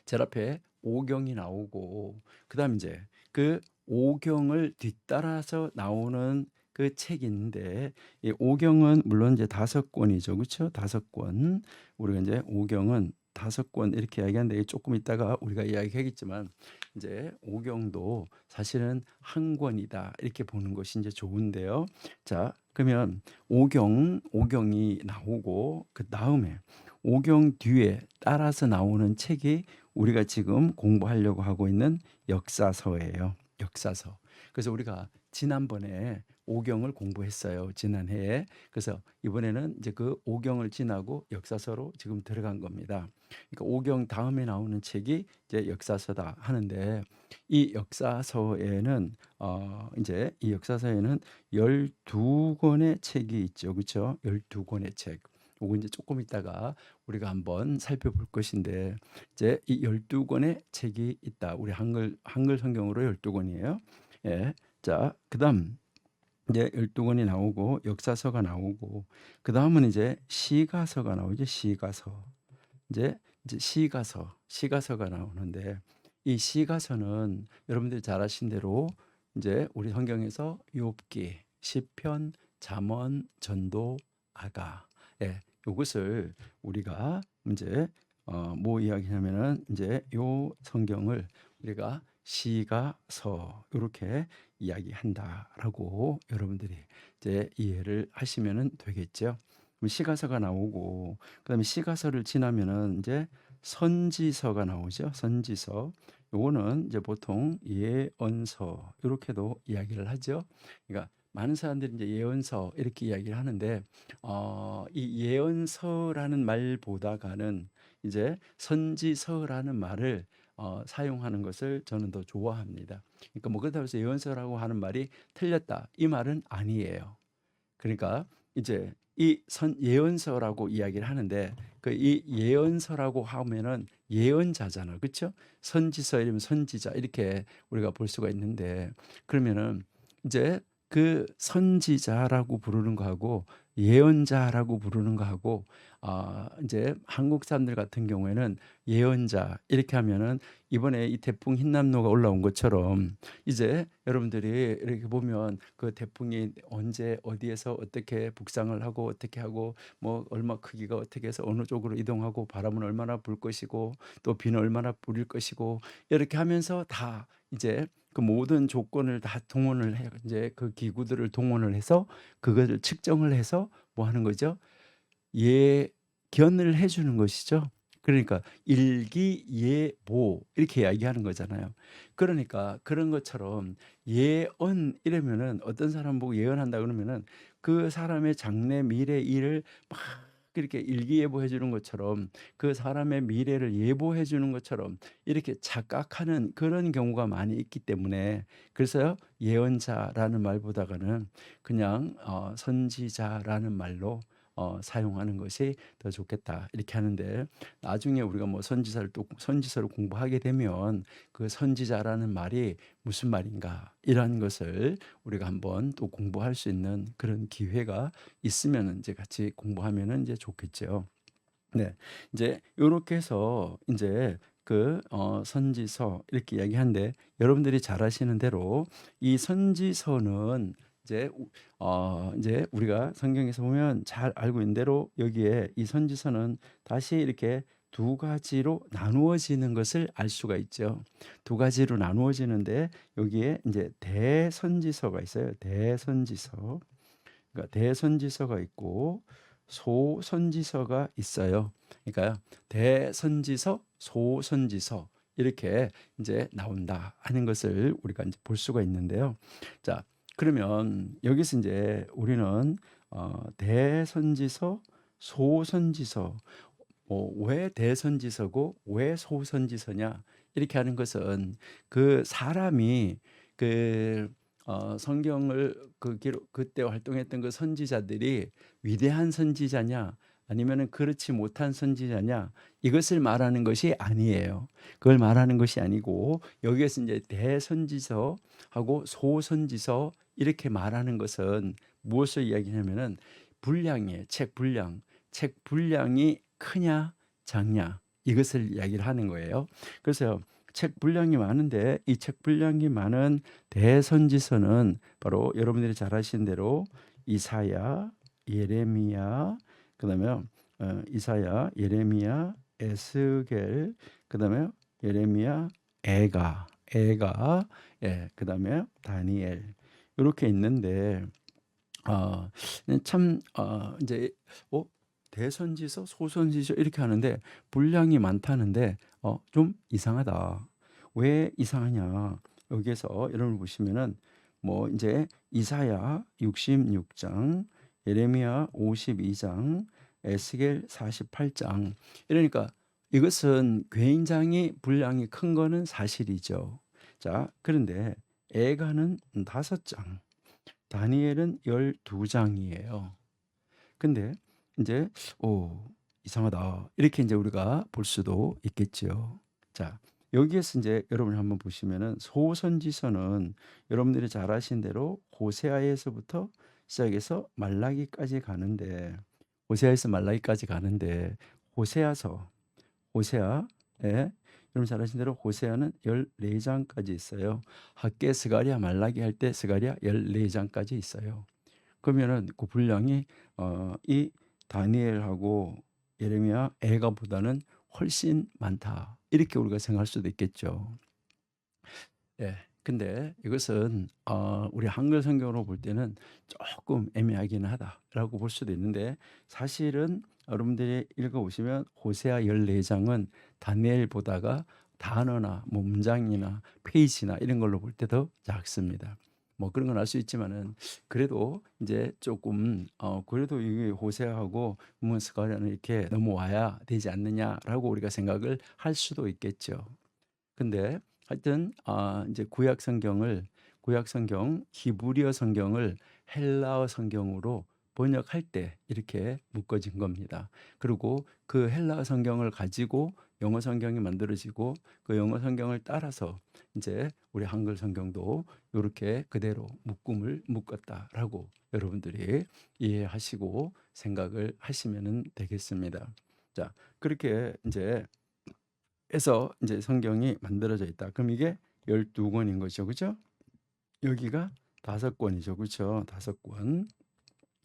제일 앞에 오경이 나오고, 그다음 이제 그 오경을 뒤따라서 나오는 그 책이 있는데, 이 오경은 물론 이제 5권이죠. 그렇죠? 5권. 우리가 이제 오경은 5권 이렇게 이야기하는데, 조금 있다가 우리가 이야기하겠지만, 이제 오경도 사실은 한 권이다, 이렇게 보는 것이 이제 좋은데요. 자, 그러면 오경이 나오고, 그 다음에 오경 뒤에 따라서 나오는 책이 우리가 지금 공부하려고 하고 있는 역사서예요. 역사서. 그래서 우리가 지난번에 오경을 공부했어요. 지난해에. 그래서 이번에는 이제 그 오경을 지나고 역사서로 지금 들어간 겁니다. 그러니까 오경 다음에 나오는 책이 이제 역사서다 하는데, 이 역사서에는 이제 이 역사서에는 12권의 책이 있죠. 그렇죠? 12권의 책. 요거 이제 조금 있다가 우리가 한번 살펴볼 것인데, 이제 이 12권의 책이 있다. 우리 한글 성경으로 12권이에요. 예. 자, 그다음 이제 12권이 나오고 역사서가 나오고, 그다음은 이제 시가서가 나오죠. 시가서. 이제 시가서가 나오는데, 이 시가서는 여러분들이 잘 아신 대로 이제 우리 성경에서 욥기, 시편, 잠언, 전도, 아가, 예, 요것을 우리가 이제 뭐 이야기냐면은 이제 요 성경을 우리가 시가서 이렇게 이야기한다라고 여러분들이 이제 이해를 하시면은 되겠죠. 그럼 시가서가 나오고, 그다음에 시가서를 지나면은 이제 선지서가 나오죠. 선지서. 요거는 이제 보통 예언서 이렇게도 이야기를 하죠. 그러니까 많은 사람들이 이제 예언서 이렇게 이야기를 하는데, 이 예언서라는 말보다가는 이제 선지서라는 말을 사용하는 것을 저는 더 좋아합니다. 그러니까 뭐 그렇다고 해서 예언서라고 하는 말이 틀렸다, 이 말은 아니에요. 그러니까 이제 이 예언서라고 이야기를 하는데, 그 이 예언서라고 하면은 예언자잖아. 그렇죠? 선지서 이러면 선지자, 이렇게 우리가 볼 수가 있는데, 그러면은 이제 그 선지자라고 부르는 거하고 예언자라고 부르는 거하고, 이제 한국 사람들 같은 경우에는 예언자 이렇게 하면은 이번에 이 태풍 흰남노가 올라온 것처럼, 이제 여러분들이 이렇게 보면 그 태풍이 언제 어디에서 어떻게 북상을 하고 어떻게 하고, 뭐 얼마 크기가 어떻게 해서 어느 쪽으로 이동하고, 바람은 얼마나 불 것이고, 또 비는 얼마나 뿌릴 것이고, 이렇게 하면서 다 이제 그 모든 조건을 다 동원을 해, 이제 그 기구들을 동원을 해서 그것을 측정을 해서 뭐 하는 거죠? 예견을 해 주는 것이죠. 그러니까 일기예보 이렇게 이야기하는 거잖아요. 그러니까 그런 것처럼 예언 이러면은, 어떤 사람 보고 예언한다 그러면은 그 사람의 장래 미래 일을 막 이렇게 일기예보해 주는 것처럼, 그 사람의 미래를 예보해 주는 것처럼 이렇게 착각하는 그런 경우가 많이 있기 때문에, 그래서 예언자라는 말보다가는 그냥 선지자라는 말로 사용하는 것이 더 좋겠다. 이렇게 하는데 나중에 우리가 뭐 선지서를 공부하게 되면 그 선지자라는 말이 무슨 말인가 이런 것을 우리가 한번 또 공부할 수 있는 그런 기회가 있으면 이제 같이 공부하면은 이제 좋겠죠. 네. 이제 요렇게 해서 인제 선지서 이렇게 이야기하는데 여러분들이 잘 아시는 대로 이 선지서는 이제 인제 우리가 성경에서 보면 잘 알고 있는 대로 여기에 이 선지서는 다시 이렇게 두 가지로 나누어지는 것을 알 수가 있죠. 두 가지로 나누어지는데 여기에 인제 대선지서가 있어요. 대선지서. 그러니까 대선지서가 있고 소선지서가 있어요. 그러니까요. 대선지서, 소선지서 이렇게 이제 나온다 하는 것을 우리가 이제 볼 수가 있는데요. 자, 그러면 여기서 이제 우리는 대선지서, 소선지서 왜 대선지서고 왜 소선지서냐 이렇게 하는 것은 그 사람이 그 성경을 그때 활동했던 그 선지자들이 위대한 선지자냐 아니면은 그렇지 못한 선지자냐 이것을 말하는 것이 아니에요. 그걸 말하는 것이 아니고 여기에서 이제 대선지서하고 소선지서 이렇게 말하는 것은 무엇을 이야기하냐면은 분량이에요. 책 분량이 크냐 작냐 이것을 이야기를 하는 거예요. 그래서 책 분량이 많은데 이 책 분량이 많은 대선지서는 바로 여러분들이 잘 아시는 대로 이사야, 예레미야, 그다음에 이사야, 예레미야, 에스겔, 그다음에 예레미야, 애가, 예, 그다음에 다니엘 이렇게 있는데 아, 참, 이제, 대선지서, 소선지서 이렇게 하는데 분량이 많다는데, 좀 이상하다. 왜 이상하냐? 여기에서 여러분 보시면은, 뭐, 이제, 이사야 66장, 예레미야 52장, 에스겔 48장. 이러니까 이것은 굉장히 분량이 큰 거는 사실이죠. 자, 그런데 애가는 5장. 다니엘은 12장이에요. 근데 이제 오, 이상하다. 이렇게 이제 우리가 볼 수도 있겠죠. 자, 여기에서 이제 여러분이 한번 보시면은 소선지서는 여러분들이 잘 아신 대로 호세아에서부터 시작해서 말라기까지 가는데 호세아에서 말라기까지 가는데 호세아서 호세아에 여러분 잘 아시는 대로 호세아는 14장까지 있어요. 학개 스가랴 말라기 할 때 스가랴 14장까지 있어요. 그러면은 그 분량이 이 다니엘하고 예레미야 애가보다는 훨씬 많다. 이렇게 우리가 생각할 수도 있겠죠. 예. 근데 이것은 우리 한글 성경으로 볼 때는 조금 애매하기는 하다라고 볼 수도 있는데 사실은 여러분들이 읽어보시면 호세아 14장은 다니엘보다가 단어나 뭐 문장이나 페이지나 이런 걸로 볼 때 더 작습니다. 뭐 그런 건 알 수 있지만은 그래도 이제 조금 그래도 이게 호세아하고 스가랴는 이렇게 넘어와야 되지 않느냐라고 우리가 생각을 할 수도 있겠죠. 근데 하여튼 이제 구약 성경 히브리어 성경을 헬라어 성경으로 번역할 때 이렇게 묶어진 겁니다. 그리고 그 헬라어 성경을 가지고 영어 성경이 만들어지고 그 영어 성경을 따라서 이제 우리 한글 성경도 이렇게 그대로 묶음을 묶었다라고 여러분들이 이해하시고 생각을 하시면 되겠습니다. 자, 그렇게 이제 해서 이제 성경이 만들어져 있다. 그럼 이게 12권인 거죠. 그죠? 여기가 5권이죠. 그렇죠? 5권.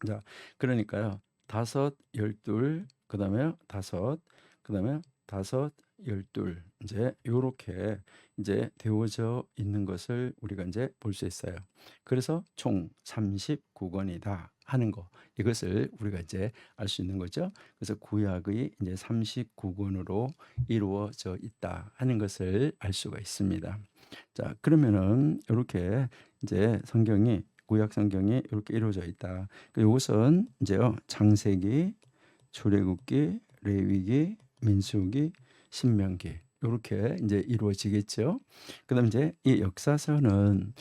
자, 그러니까요. 5, 12, 그다음에 5, 그다음에 5, 12 이제 요렇게 이제 되어져 있는 것을 우리가 이제 볼 수 있어요. 그래서 총 39권이다 하는 거. 이것을 우리가 이제 알 수 있는 거죠. 그래서 구약의 이제 39권으로 이루어져 있다 하는 것을 알 수가 있습니다. 자, 그러면은 요렇게 이제 구약 성경이 이렇게 이루어져 있다. 이것은 이제요 창세기, 출애굽기, 레위기, 민수기, 신명기 이렇게 이제 이루어지겠죠. 그다음 이제 이 역사서는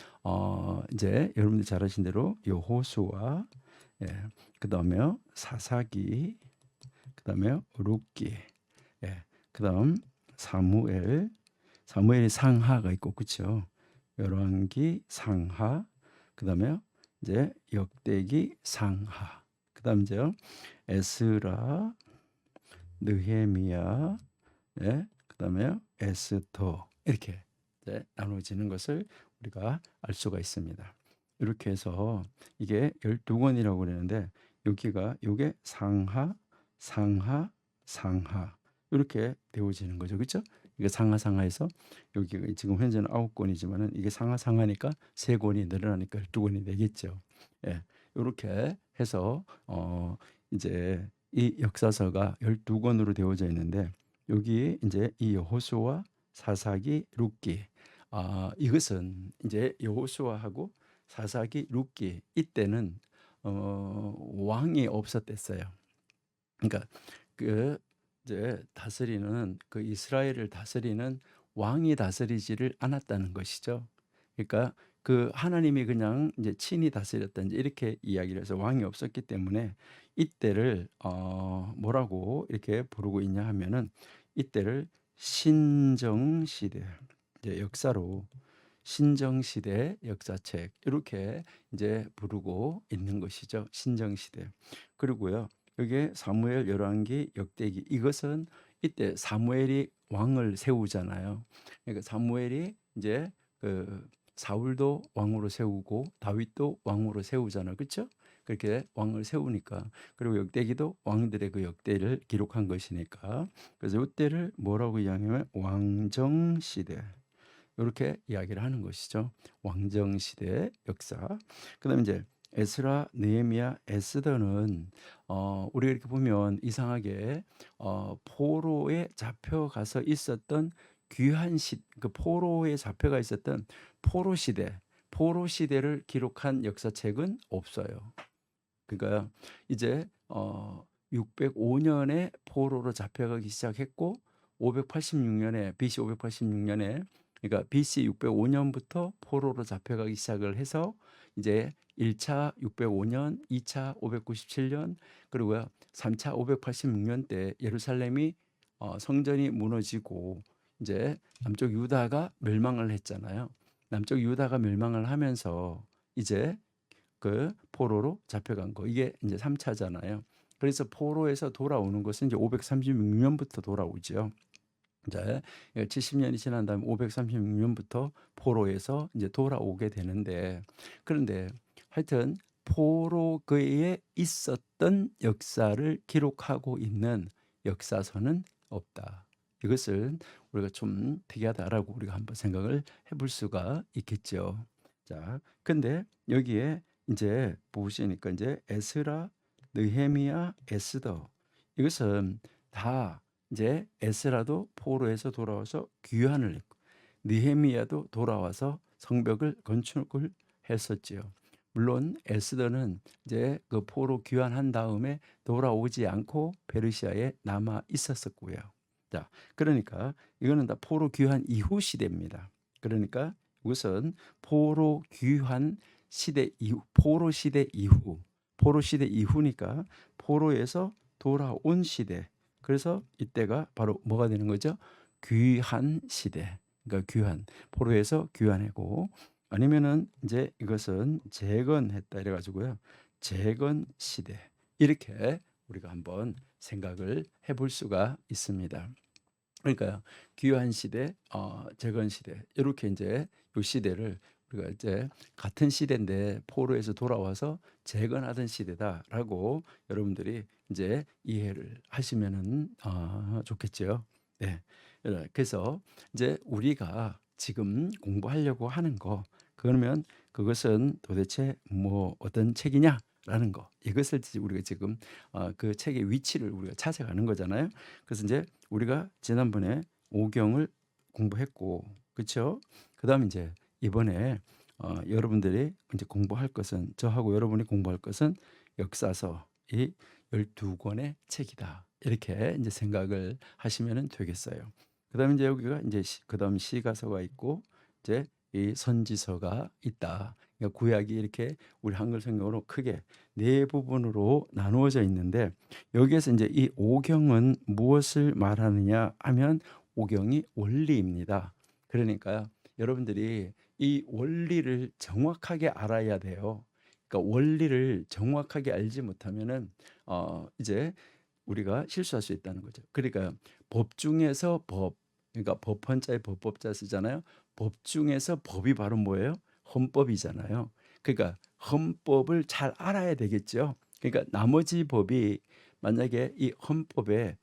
이제 여러분들 잘 아신 대로 여호수아, 예, 그다음에 사사기, 그다음에 룻기, 예, 그다음 사무엘, 사무엘이 상하가 있고 그렇죠. 열왕기 상하, 그다음에 이제 역대기 상하, 그다음 이제 에스라, 느헤미야, 예, 그다음에 에스더 이렇게 이제 나눠지는 것을 우리가 알 수가 있습니다. 이렇게 해서 이게 12권이라고 그러는데 여기가 요게 상하, 상하, 상하 이렇게 되어지는 거죠. 그렇죠? 이게 상하 상하에서 여기가 지금 현재는 9권이지만은 이게 상하 상하니까 3권이 늘어나니까 12권이 되겠죠. 예. 요렇게 해서 이제 이 역사서가 12권으로 되어져 있는데 여기 이제 이 여호수아, 사사기, 룻기, 이것은 이제 여호수아하고 사사기, 룻기 이때는 왕이 없었댔어요. 그러니까 그 이제 다스리는 그 이스라엘을 다스리는 왕이 다스리지를 않았다는 것이죠. 그러니까 그 하나님이 그냥 이제 친히 다스렸다 이제 이렇게 이야기를 해서 왕이 없었기 때문에 이때를 뭐라고 이렇게 부르고 있냐 하면은 이때를 신정 시대, 이제 역사로 신정 시대 역사책 이렇게 이제 부르고 있는 것이죠. 신정 시대. 그리고요. 여기에 사무엘, 열왕기, 역대기 이것은 이때 사무엘이 왕을 세우잖아요. 그러니까 사무엘이 이제 그 사울도 왕으로 세우고 다윗도 왕으로 세우잖아요. 그렇죠? 그렇게 왕을 세우니까 그리고 역대기도 왕들의 그 역대를 기록한 것이니까 그래서 이때를 뭐라고 이야기하면 왕정 시대 이렇게 이야기를 하는 것이죠. 왕정 시대 역사. 그다음에 이제 에스라, 느헤미야, 에스더는 우리가 이렇게 보면 이상하게 포로에 잡혀가서 있었던 귀한 그 포로에 잡혀가 있었던 포로 시대를 기록한 역사책은 없어요. 그러니까 이제 605년에 포로로 잡혀가기 시작했고 586년에 BC 586년에 그러니까 BC 605년부터 포로로 잡혀가기 시작을 해서 이제 1차 605년, 2차 597년 그리고 3차 586년 때 예루살렘이 성전이 무너지고 이제 남쪽 유다가 멸망을 했잖아요. 남쪽 유다가 멸망을 하면서 이제 그 포로로 잡혀간 거 이게 이제 3차잖아요. 그래서 포로에서 돌아오는 것은 이제 536년부터 돌아오죠. 이제 70년이 지난 다음에 536년부터 포로에서 이제 돌아오게 되는데 그런데 하여튼 포로에 있었던 역사를 기록하고 있는 역사서는 없다. 이것을 우리가 좀 특이하다라고 우리가 한번 생각을 해볼 수가 있겠죠. 자, 근데 여기에 이제 보시니까 이제 에스라, 느헤미야, 에스더 이것은 다 이제 에스라도 포로에서 돌아와서 귀환을 했고 느헤미야도 돌아와서 성벽을 건축을 했었지요. 물론 에스더는 이제 그 포로 귀환한 다음에 돌아오지 않고 페르시아에 남아 있었었고요. 자, 그러니까 이거는 다 포로 귀환 이후 시대입니다. 그러니까 이것은 포로 귀환 시대 이후, 포로 시대 이후니까 포로에서 돌아온 시대. 그래서 이때가 바로 뭐가 되는 거죠? 귀환 시대. 그러니까 귀환, 포로에서 귀환하고 아니면은 이제 이것은 재건했다 이래 가지고요. 재건 시대. 이렇게 우리가 한번 생각을 해볼 수가 있습니다. 그러니까요. 귀환 시대, 재건 시대 이렇게 이제 요 시대를 우리가 이제 같은 시대인데 포로에서 돌아와서 재건하던 시대다라고 여러분들이 이제 이해를 하시면은 좋겠죠. 네. 그래서 이제 우리가 지금 공부하려고 하는 거 그러면 그것은 도대체 뭐 어떤 책이냐라는 거 이것을 우리가 지금 그 책의 위치를 우리가 찾아가는 거잖아요. 그래서 이제 우리가 지난번에 오경을 공부했고, 그렇죠? 그다음 이제 이번에 여러분들이 이제 공부할 것은 저하고 여러분이 공부할 것은 역사서 이 12권의 책이다. 이렇게 이제 생각을 하시면 되겠어요. 그다음에 이제 여기가 이제 그다음 시가서가 있고 이제 이 선지서가 있다. 그러니까 구약이 이렇게 우리 한글 성경으로 크게 네 부분으로 나누어져 있는데 여기에서 이제 이 오경은 무엇을 말하느냐 하면 오경이 원리입니다. 그러니까요. 여러분들이 이 원리를 정확하게 알아야 돼요. 그러니까 원리를 정확하게 알지 못하면은 이제 우리가 실수할 수 있다는 거죠. 그러니까 법 중에서 법, 그러니까 법헌자에 법법자 쓰잖아요. 법 중에서 법이 바로 뭐예요? 헌법이잖아요. 그러니까 헌법을 잘 알아야 되겠죠. 그러니까 나머지 법이 만약에 이 헌법에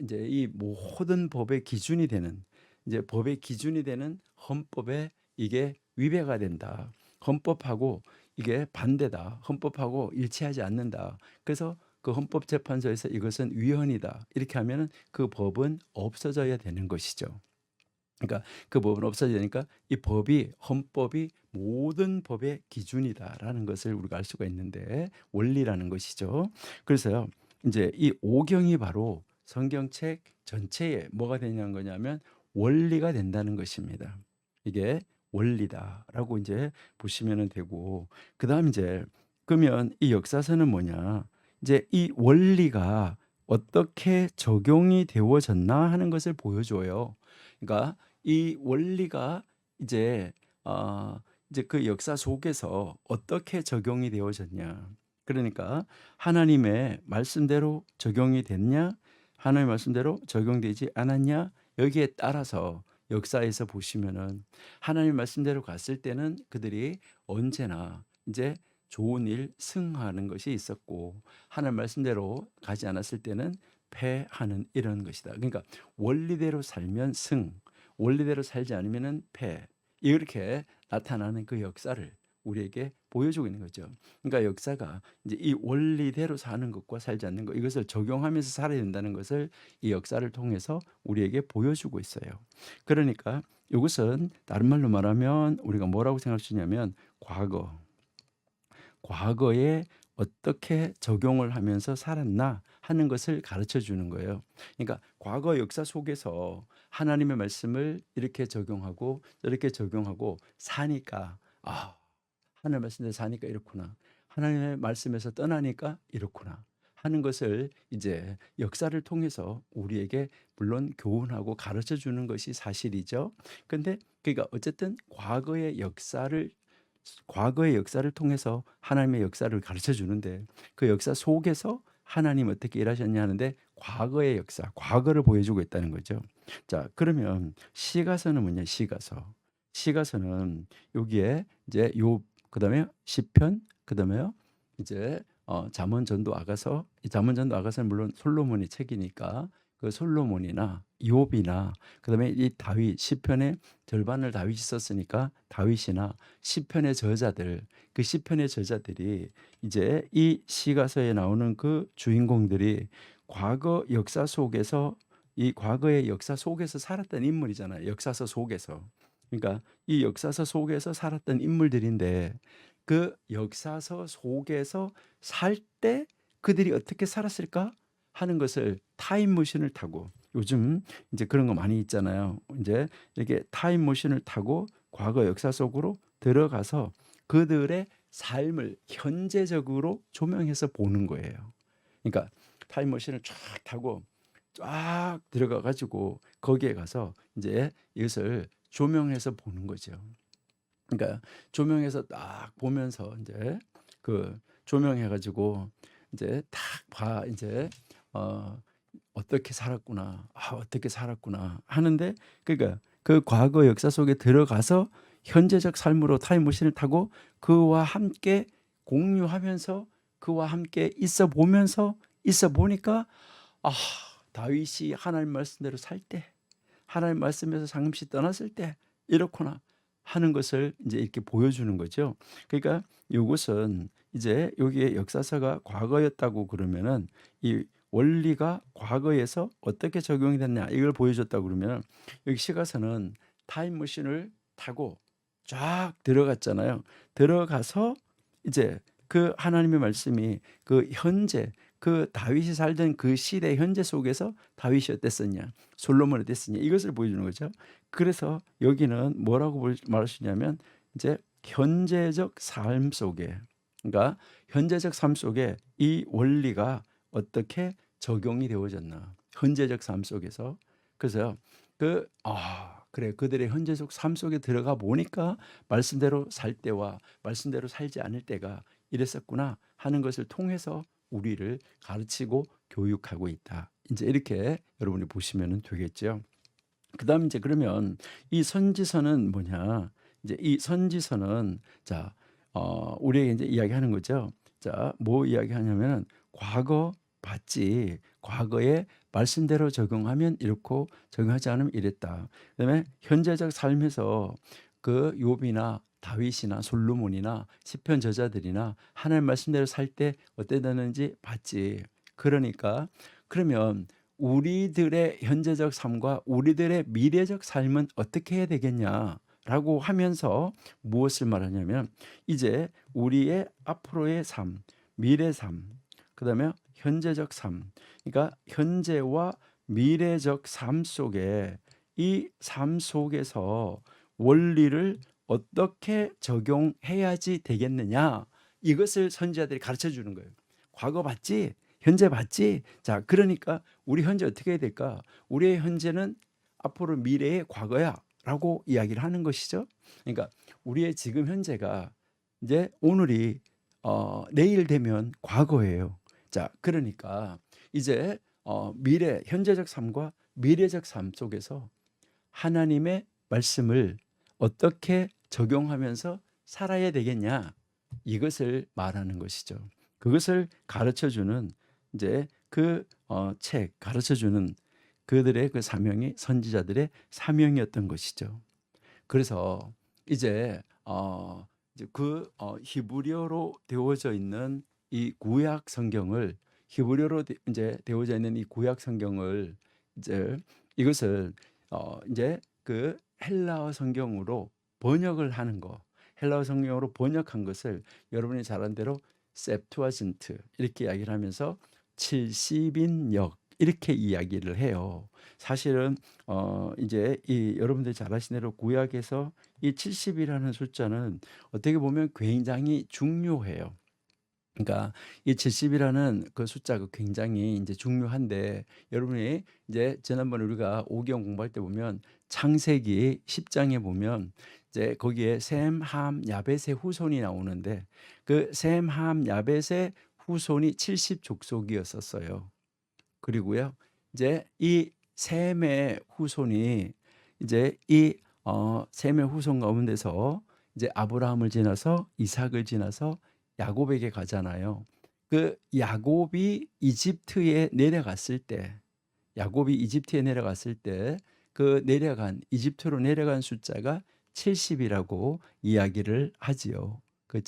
이제 이 모든 법의 기준이 되는 이제 법의 기준이 되는 헌법에 이게 위배가 된다. 헌법하고 이게 반대다. 헌법하고 일치하지 않는다. 그래서 그 헌법재판소에서 이것은 위헌이다. 이렇게 하면은 그 법은 없어져야 되는 것이죠. 그러니까 그 법은 없어져야 되니까 이 법이 헌법이 모든 법의 기준이다라는 것을 우리가 알 수가 있는데 원리라는 것이죠. 그래서요. 이제 이 오경이 바로 성경책 전체에 뭐가 되냐는 거냐면 원리가 된다는 것입니다. 이게 원리다라고 이제 보시면 되고 그다음 이제 그러면 이 역사서는 뭐냐? 이제 이 원리가 어떻게 적용이 되어졌나 하는 것을 보여줘요. 그러니까 이 원리가 이제 이제 그 역사 속에서 어떻게 적용이 되어졌냐. 그러니까 하나님의 말씀대로 적용이 됐냐? 하나님의 말씀대로 적용되지 않았냐? 여기에 따라서 역사에서 보시면은 하나님 말씀대로 갔을 때는 그들이 언제나 이제 좋은 일 승하는 것이 있었고 하나님 말씀대로 가지 않았을 때는 패하는 이런 것이다. 그러니까 원리대로 살면 승, 원리대로 살지 않으면은 패. 이렇게 나타나는 그 역사를 우리에게 보여주고 있는 거죠. 그러니까 역사가 이제 이 원리대로 사는 것과 살지 않는 것 이것을 적용하면서 살아야 된다는 것을 이 역사를 통해서 우리에게 보여주고 있어요. 그러니까 이것은 다른 말로 말하면 우리가 뭐라고 생각할 수 있냐면 과거에 어떻게 적용을 하면서 살았나 하는 것을 가르쳐 주는 거예요. 그러니까 과거 역사 속에서 하나님의 말씀을 이렇게 적용하고 저렇게 적용하고 사니까 하나님의 말씀대로 사니까 이렇구나. 하나님의 말씀에서 떠나니까 이렇구나. 하는 것을 이제 역사를 통해서 우리에게 물론 교훈하고 가르쳐 주는 것이 사실이죠. 근데 그러니까 어쨌든 과거의 역사를 통해서 하나님의 역사를 가르쳐 주는데 그 역사 속에서 하나님 어떻게 일하셨냐 하는데 과거의 역사, 과거를 보여주고 있다는 거죠. 자, 그러면 시가서는 뭐냐? 시가서는 여기에 이제 그다음에 시편, 그다음에요. 이제 잠언 전도 아가서, 이 잠언전도 아가서는 물론 솔로몬의 책이니까 그 솔로몬이나 욥이나 그다음에 이 다윗 시편의 절반을 다윗이 썼으니까 다윗이나 시편의 저자들 그 시편의 저자들이 이제 이 시가서에 나오는 그 주인공들이 과거 역사 속에서 이 과거의 역사 속에서 살았던 인물이잖아요. 역사서 속에서. 그러니까 이 역사서 속에서 살았던 인물들인데 그 역사서 속에서 살 때 그들이 어떻게 살았을까 하는 것을 타임머신을 타고 요즘 이제 그런 거 많이 있잖아요. 이제 이렇게 타임머신을 타고 과거 역사 속으로 들어가서 그들의 삶을 현재적으로 조명해서 보는 거예요. 그러니까 타임머신을 쫙 타고 쫙 들어가 가지고 거기에 가서 이제 이것을 조명해서 보는 거죠. 그러니까 조명해서 딱 보면서 이제 그 조명해 가지고 이제 딱 봐 이제 어떻게 살았구나. 어떻게 살았구나 하는데 그러니까 그 과거 역사 속에 들어가서 현재적 삶으로 타임머신을 타고 그와 함께 공유하면서 그와 함께 있어 보니까 아, 다윗이 하나님 말씀대로 살 때, 하나님 말씀에서 잠시 떠났을 때 이렇구나 하는 것을 이제 이렇게 보여주는 거죠. 그러니까 이것은 이제 여기에 역사서가 과거였다고 그러면은 이 원리가 과거에서 어떻게 적용이 됐냐 이걸 보여줬다고 그러면 여기 시가서는 타임머신을 타고 쫙 들어갔잖아요. 들어가서 이제 그 하나님의 말씀이 그 현재 그 다윗이 살던 그 시대 현재 속에서 다윗이 어땠었냐, 솔로몬이 어땠었냐 이것을 보여주는 거죠. 그래서 여기는 뭐라고 말할 수 있냐면 이제 현재적 삶 속에, 그러니까 현재적 삶 속에 이 원리가 어떻게 적용이 되어졌나. 현재적 삶 속에서. 그래서 그래, 그들의 현재적 삶 속에 들어가 보니까 말씀대로 살 때와 말씀대로 살지 않을 때가 이랬었구나 하는 것을 통해서 우리를 가르치고 교육하고 있다. 이제 이렇게 여러분이 보시면 되겠죠. 그다음 이제 그러면 이 선지서는 뭐냐? 이제 이 선지서는 자, 우리에게 이제 이야기하는 거죠. 자, 뭐 이야기하냐면은 과거 봤지. 과거에 말씀대로 적용하면 이렇고 적용하지 않으면 이랬다. 그다음에 현재적 삶에서 그 욥이나 다윗이나 솔로몬이나 시편 저자들이나 하나님 말씀대로 살 때 어땠는지 봤지. 그러니까 그러면 우리들의 현재적 삶과 우리들의 미래적 삶은 어떻게 해야 되겠냐라고 하면서 무엇을 말하냐면 이제 우리의 앞으로의 삶, 미래 삶, 그다음에 현재적 삶, 그러니까 현재와 미래적 삶 속에 이 삶 속에서 원리를 어떻게 적용해야지 되겠느냐, 이것을 선지자들이 가르쳐 주는 거예요. 과거 봤지? 현재 봤지? 자, 그러니까 우리 현재 어떻게 해야 될까? 우리의 현재는 앞으로 미래의 과거야 라고 이야기를 하는 것이죠. 그러니까 우리의 지금 현재가 이제 오늘이 내일 되면 과거예요. 자, 그러니까 이제 미래, 현재적 삶과 미래적 삶 속에서 하나님의 말씀을 어떻게 적용하면서 살아야 되겠냐, 이것을 말하는 것이죠. 그것을 가르쳐 주는 이제 책 가르쳐 주는 그들의 그 사명이 선지자들의 사명이었던 것이죠. 그래서 이제 히브리어로 되어져 있는 이 구약 성경을, 히브리어로 이제 되어져 있는 이 구약 성경을 이제 이것을 이제 헬라어 성경으로 번역을 하는 거, 헬라어 성경으로 번역한 것을 여러분이 잘 아는 대로 셉투아진트 이렇게 이야기를 하면서 70인역 이렇게 이야기를 해요. 사실은 이제 이 여러분들이 잘 아시는 대로 구약에서 이 70이라는 숫자는 어떻게 보면 굉장히 중요해요. 그러니까 이 70이라는 그 숫자가 굉장히 이제 중요한데, 여러분이 이제 지난번에 우리가 오경 공부할 때 보면 창세기 10장에 보면 이제 거기에 셈, 함, 야벳의 후손이 나오는데 그 셈, 함, 야벳의 후손이 70 족속이었었어요. 그리고요, 이제 이 셈의 후손이 이제 이 셈의 후손 가운데서 이제 아브라함을 지나서 이삭을 지나서 야곱에게 가잖아요. 그 야곱이 이집트에 내려갔을 때, 야곱이 이집트에 내려갔을 때 그 내려간 이집트로 내려간 숫자가 70이라고 이야기를 하지요. 그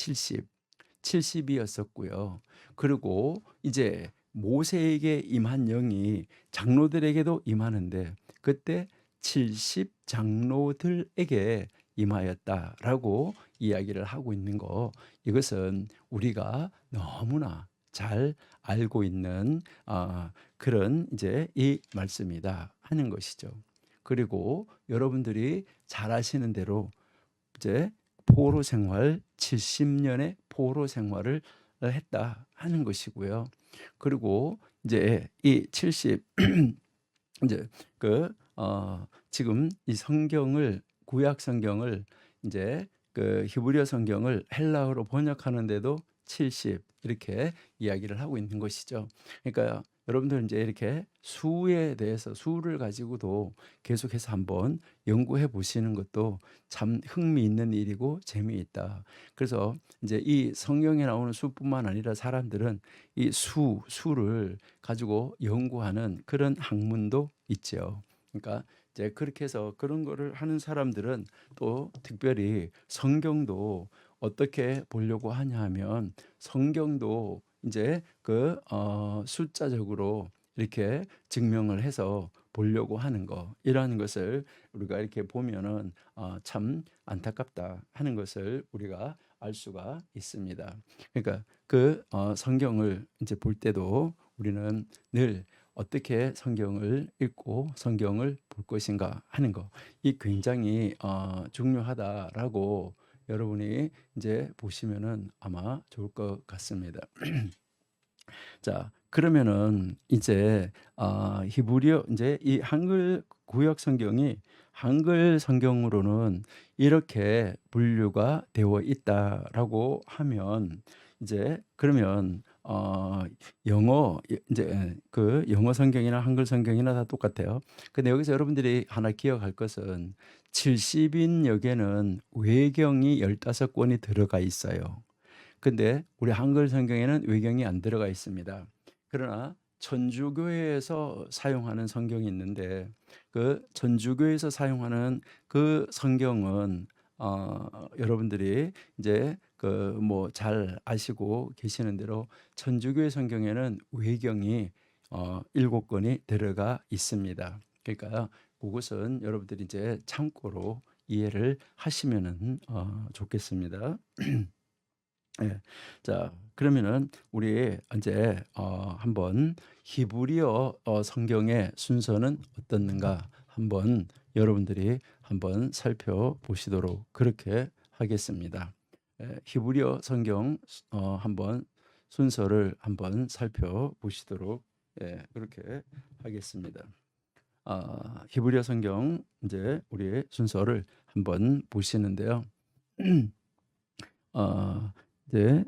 70이었었고요. 그리고 이제 모세에게 임한 영이 장로들에게도 임하는데 그때 70 장로들에게 임하였다라고 이야기를 하고 있는 거, 이것은 우리가 너무나 잘 알고 있는 그런 이제 이 말씀이다 하는 것이죠. 그리고 여러분들이 잘 아시는 대로 이제 포로 생활 70년의 포로 생활을 했다 하는 것이고요. 그리고 이제 이 70 이제 지금 이 성경을, 구약 성경을 이제 히브리어 성경을 헬라어로 번역하는데도 70 이렇게 이야기를 하고 있는 것이죠. 그러니까 여러분들 이제 이렇게 수에 대해서, 수를 가지고도 계속해서 한번 연구해 보시는 것도 참 흥미있는 일이고 재미있다. 그래서 이제 이 성경에 나오는 수뿐만 아니라 사람들은 이 수를 가지고 연구하는 그런 학문도 있죠. 그러니까 이제 그렇게 해서 그런 거를 하는 사람들은 또 특별히 성경도 어떻게 보려고 하냐 하면, 성경도 이제 숫자적으로 이렇게 증명을 해서 보려고 하는 거, 이러한 것을 우리가 이렇게 보면은 참 안타깝다 하는 것을 우리가 알 수가 있습니다. 그러니까 성경을 이제 볼 때도 우리는 늘 어떻게 성경을 읽고 성경을 볼 것인가 하는 거, 이 굉장히 중요하다라고 여러분이 이제 보시면은 아마 좋을 것 같습니다. 자, 그러면은 이제 히브리어 이제 이 한글 구약 성경이 한글 성경으로는 이렇게 분류가 되어 있다라고 하면 이제 그러면 영어 이제 그 영어 성경이나 한글 성경이나 다 똑같아요. 근데 여기서 여러분들이 하나 기억할 것은 70인역에는 외경이 15권이 들어가 있어요. 근데 우리 한글 성경에는 외경이 안 들어가 있습니다. 그러나 천주교회에서 사용하는 성경이 있는데 그 천주교에서 사용하는 그 성경은 여러분들이 이제 그 뭐 잘 아시고 계시는 대로 천주교의 성경에는 외경이 7권이 들어가 있습니다. 그러니까 그것은 여러분들이 이제 참고로 이해를 하시면은 좋겠습니다. 예. 자, 그러면은 우리 이제 한번 히브리어 성경의 순서는 어떻는가 한번 여러분들이 한번 살펴보시도록 그렇게 하겠습니다. 히브리어 성경 한번 순서를 한번 살펴보시도록 그렇게 하겠습니다. 히브리어 성경 이제 우리 순서를 한번 보시는데요. 이제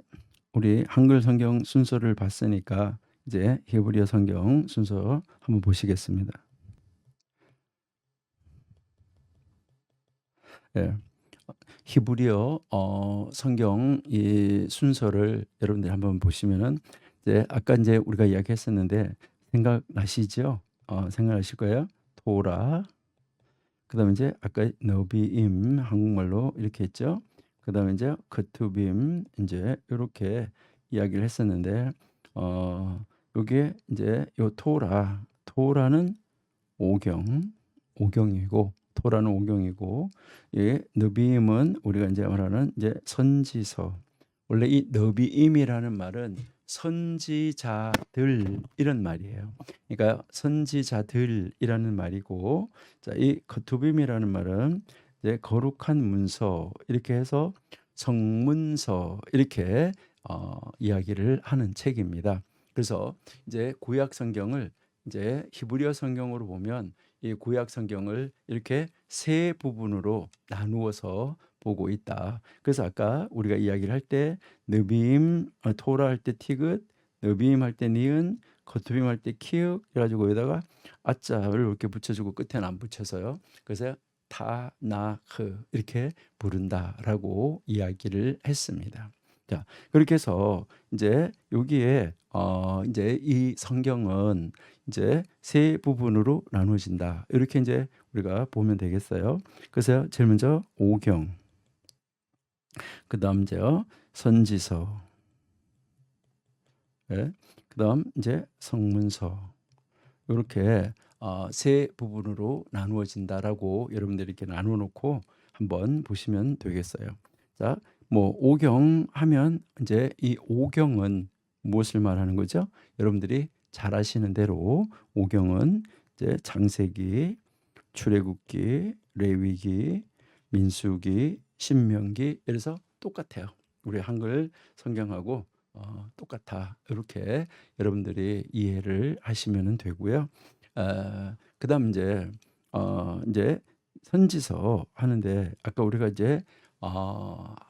우리 한글 성경 순서를 봤으니까 이제 히브리어 성경 순서 한번 보시겠습니다. 예. 히브리어 성경 이 순서를 여러분들이 한번 보시면은 이제 아까 이제 우리가 이야기했었는데 생각나시죠? 생각나실 거예요. 토라, 그다음에 이제 아까 너비임 한국말로 이렇게 했죠. 그다음에 이제 그투빔 이제 이렇게 이야기를 했었는데 요게 이제 요 토라는 오경이고 토라는 오경이고 예, 느비임은 우리가 이제 말하는 이제 선지서. 원래 이 너비임이라는 말은 선지자들 이런 말이에요. 그러니까 선지자들이라는 말이고, 자, 이 거투빔이라는 말은 이제 거룩한 문서 이렇게 해서 성문서 이렇게 이야기를 하는 책입니다. 그래서 이제 구약 성경을 이제 히브리어 성경으로 보면 이 구약 성경을 이렇게 세 부분으로 나누어서 보고 있다. 그래서 아까 우리가 이야기를 할 때 느빔 토라 할 때 티귿, 느빔 할 때 니은, 거투빔 할 때 키읔 해가지고 여기다가 아자를 이렇게 붙여주고 끝에는 안 붙여서요. 그래서 타나흐 이렇게 부른다라고 이야기를 했습니다. 자, 그렇게 해서 이제 여기에 이제 이 성경은 이제 세 부분으로 나누어진다. 이렇게 이제 우리가 보면 되겠어요. 그래서 제일 먼저 오경, 그다음 이제요 선지서, 예. 그다음 이제 성문서 이렇게 세 부분으로 나누어진다라고 여러분들이 이렇게 나눠 놓고 한번 보시면 되겠어요. 자, 뭐 오경 하면 이제 이 오경은 무엇을 말하는 거죠? 여러분들이 잘 아시는 대로 오경은 이제 창세기, 출애굽기, 레위기, 민수기, 신명기 이래서 똑같아요. 우리 한글 성경하고 똑같아. 이렇게 여러분들이 이해를 하시면 되고요. 그다음 이제 선지서 하는데 아까 우리가 이제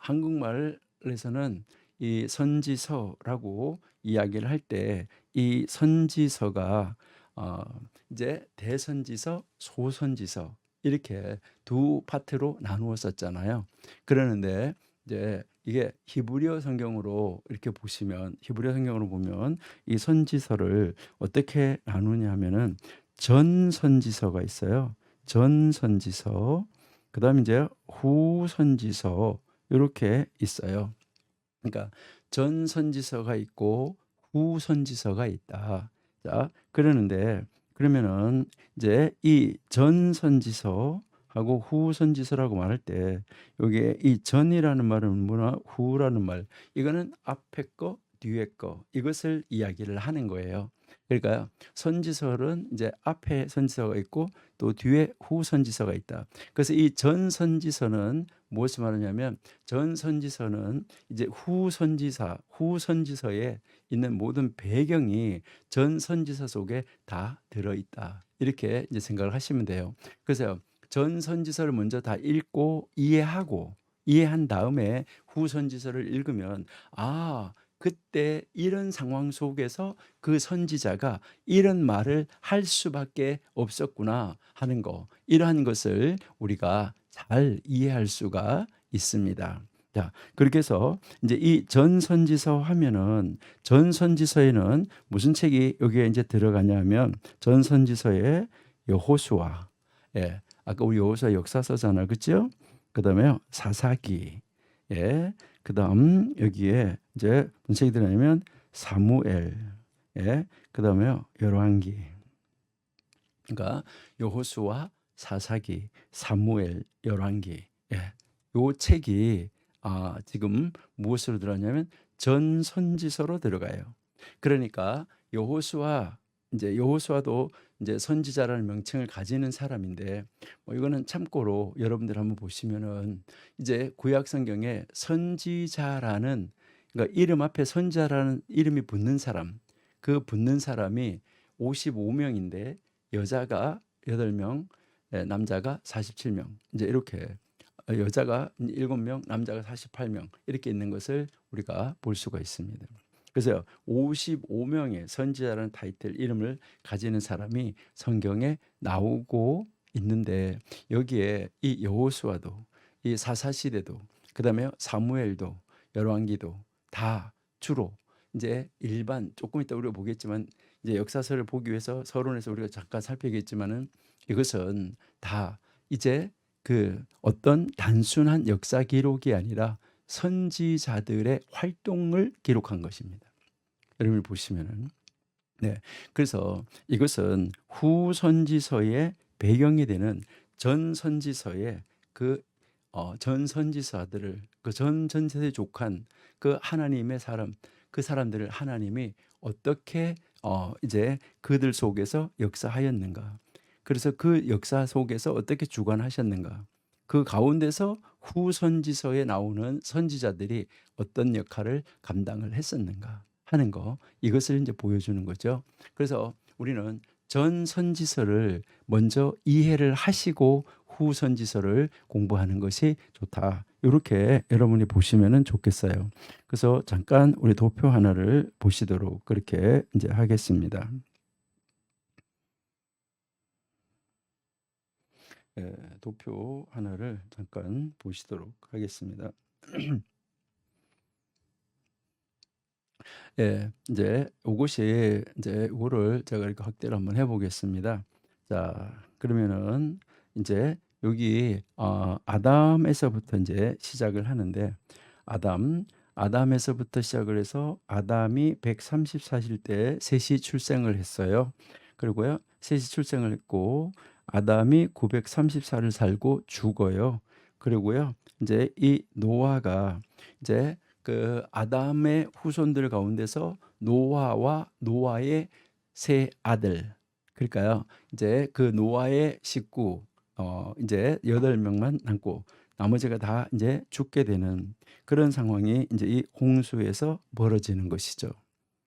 한국말에서는 이 선지서라고 이야기를 할 때 이 선지서가 이제 대선지서, 소선지서 이렇게 두 파트로 나누었었잖아요. 그러는데 이제 이게 히브리어 성경으로 이렇게 보시면 히브리어 성경으로 보면 이 선지서를 어떻게 나누냐 하면은 전선지서가 있어요. 전선지서. 그다음에 이제 후선지서 이렇게 있어요. 그러니까 전선지서가 있고 후선지서가 있다. 자, 그러는데 그러면은 이제 이 전선지서하고 후선지서라고 말할 때 여기에 이 전이라는 말은 뭐나 후라는 말 이거는 앞에 거 뒤에 거 이것을 이야기를 하는 거예요. 그러니까요. 선지서는 이제 앞에 선지서가 있고 또 뒤에 후 선지서가 있다. 그래서 이 전 선지서는 무엇을 말하냐면 전 선지서는 이제 후 선지서에 있는 모든 배경이 전 선지서 속에 다 들어 있다. 이렇게 이제 생각을 하시면 돼요. 그래서 전 선지서를 먼저 다 읽고 이해한 다음에 후 선지서를 읽으면 그때 이런 상황 속에서 그 선지자가 이런 말을 할 수밖에 없었구나 하는 거, 이러한 것을 우리가 잘 이해할 수가 있습니다. 자, 그렇게 해서 이제 이 전선지서 하면은 전선지서에는 무슨 책이 여기에 이제 들어가냐면 전선지서에 여호수아, 예, 아까 우리 여호수아 역사서잖아, 그죠? 그다음에 사사기, 예, 그다음 여기에 이제 무슨 책이 들어가냐면 사무엘, 예, 그다음에요 열왕기. 그러니까 여호수아, 사사기, 사무엘, 열왕기. 예. 요 책이 지금 무엇으로 들어가냐면 전선지서로 들어가요. 그러니까 여호수아도 이제 선지자라는 명칭을 가지는 사람인데 이거는 참고로 여러분들 한번 보시면은 이제 구약 성경에 선지자라는, 그러니까 이름 앞에 선지자라는 이름이 붙는 사람, 그 붙는 사람이 55명인데 여자가 8명, 남자가 47명. 이제 이렇게 여자가 7명, 남자가 48명 이렇게 있는 것을 우리가 볼 수가 있습니다. 그래서 55명의 선지자라는 타이틀 이름을 가지는 사람이 성경에 나오고 있는데 여기에 이 여호수아도 이 사사시대도 그다음에 사무엘도 열왕기도 다 주로 이제 일반, 조금 이따 우리가 보겠지만 이제 역사서를 보기 위해서 서론에서 우리가 잠깐 살펴보겠지만은 이것은 다 이제 그 어떤 단순한 역사 기록이 아니라 선지자들의 활동을 기록한 것입니다. 여러분 보시면은, 네, 그래서 이것은 후선지서의 배경이 되는 전선지서의 전선지사들을 전선지서에 족한 그 하나님의 사람, 그 사람들을 하나님이 어떻게 이제 그들 속에서 역사하였는가, 그래서 그 역사 속에서 어떻게 주관하셨는가, 그 가운데서 후선지서에 나오는 선지자들이 어떤 역할을 감당을 했었는가 하는 거, 이것을 이제 보여주는 거죠. 그래서 우리는 전 선지서를 먼저 이해를 하시고 후 선지서를 공부하는 것이 좋다. 이렇게 여러분이 보시면은 좋겠어요. 그래서 잠깐 우리 도표 하나를 보시도록 그렇게 이제 하겠습니다. 도표 하나를 잠깐 보시도록 하겠습니다. 예, 이제 이것이 이제 이거를 제가 이렇게 확대를 한번 해보겠습니다. 자, 그러면은 이제 여기 아담에서부터 이제 시작을 하는데 아담에서부터 시작을 해서 아담이 134일 때 셋이 출생을 했어요. 그리고요, 셋이 출생을 했고 아담이 934를 살고 죽어요. 그리고요, 이제 이 노아가 이제 그 아담의 후손들 가운데서 노아와 노아의 세 아들, 그러니까요 이제 그 노아의 식구 이제 8명만 남고 나머지가 다 이제 죽게 되는 그런 상황이 이제 이 홍수에서 벌어지는 것이죠.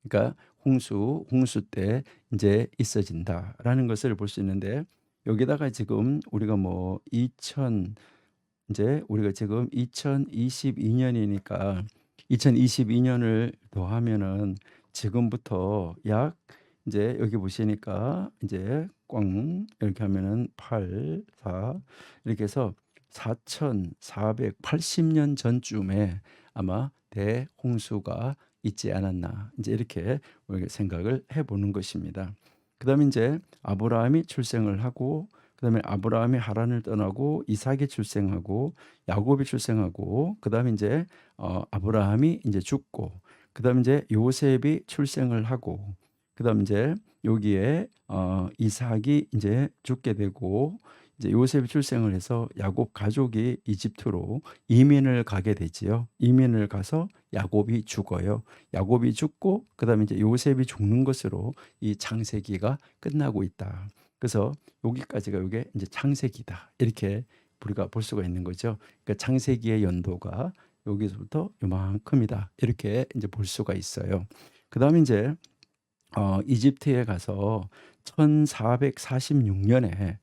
그러니까 홍수 때 이제 있어진다라는 것을 볼 수 있는데, 여기다가 지금 우리가 이제 우리가 지금 2022년이니까 2022년을 더하면은 지금부터 약 이제 여기 보시니까 이제 꽝 이렇게 하면은 8, 4 이렇게 해서 4,480년 전쯤에 아마 대홍수가 있지 않았나, 이제 이렇게 우리가 생각을 해보는 것입니다. 그다음에 이제 아브라함이 출생을 하고 그다음에 아브라함이 하란을 떠나고 이삭이 출생하고 야곱이 출생하고 그다음에 이제 아브라함이 이제 죽고 그다음에 이제 요셉이 출생을 하고 그다음 이제 여기에 이삭이 이제 죽게 되고 이제 요셉이 출생을 해서 야곱 가족이 이집트로 이민을 가게 되지요. 이민을 가서 야곱이 죽어요. 야곱이 죽고 그다음에 이제 요셉이 죽는 것으로 이 창세기가 끝나고 있다. 그래서 여기까지가 이게 이제 창세기다. 이렇게 우리가 볼 수가 있는 거죠. 그러니까 창세기의 연도가 여기서부터 요만큼이다. 이렇게 이제 볼 수가 있어요. 그다음에 이제 이집트에 가서 1446년에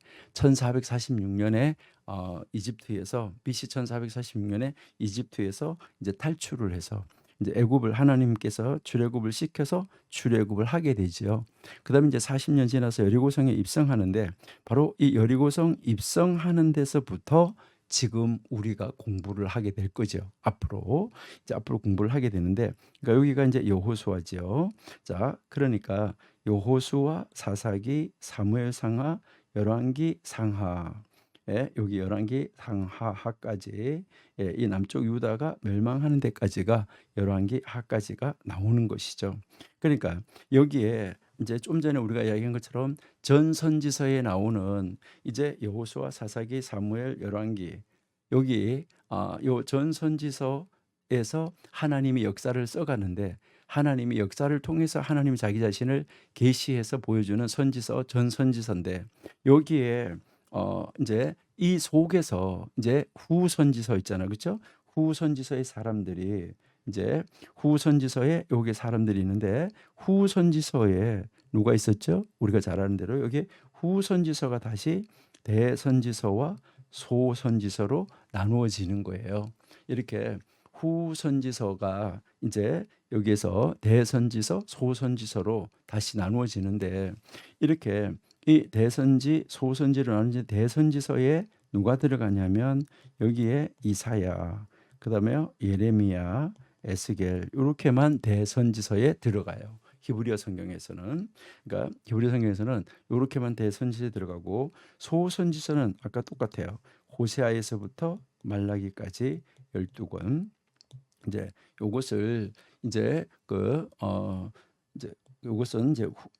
이집트에서 BC 1446년에 이집트에서 이제 탈출을 해서 이제 애굽을 하나님께서 출애굽을 시켜서 출애굽을 하게 되지요. 그다음에 이제 40년 지나서 여리고성에 입성하는데 바로 이 여리고성 입성하는 데서부터 지금 우리가 공부를 하게 될 거죠. 앞으로 공부를 하게 되는데 그러니까 여기가 이제 여호수아지요. 자, 그러니까 여호수아, 사사기, 사무엘상하, 열왕기, 상하. 여기 열왕기 상하하까지 이 남쪽 유다가 멸망하는 데까지가 열왕기 하까지가 나오는 것이죠. 그러니까 여기에 이제 좀 전에 우리가 이야기한 것처럼 전선지서에 나오는 이제 여호수아, 사사기, 사무엘, 열왕기 여기 요 전선지서에서 하나님이 역사를 써가는데 하나님이 역사를 통해서 하나님이 자기 자신을 계시해서 보여주는 선지서 전선지서인데 여기에 이제 이 속에서 이제 후선지서 있잖아요. 그렇죠? 후선지서의 사람들이 이제 후선지서에 여기 사람들이 있는데 후선지서에 누가 있었죠? 우리가 잘 아는 대로 여기 후선지서가 다시 대선지서와 소선지서로 나누어지는 거예요. 이렇게 후선지서가 이제 여기에서 대선지서, 소선지서로 다시 나누어지는데 이렇게 이 대선지, 소선지로 나누어진 대선지서에 누가 들어가냐면 여기에 이사야, 그다음에 예레미야, 에스겔 이렇게만 대선지서에 들어가요. 히브리어 성경에서는 그러니까 히브리어 성경에서는 이렇게만 대선지서에 들어가고 소선지서는 아까 똑같아요. 호세아에서부터 말라기까지 12권 이제 요것을 이제 이제 요것은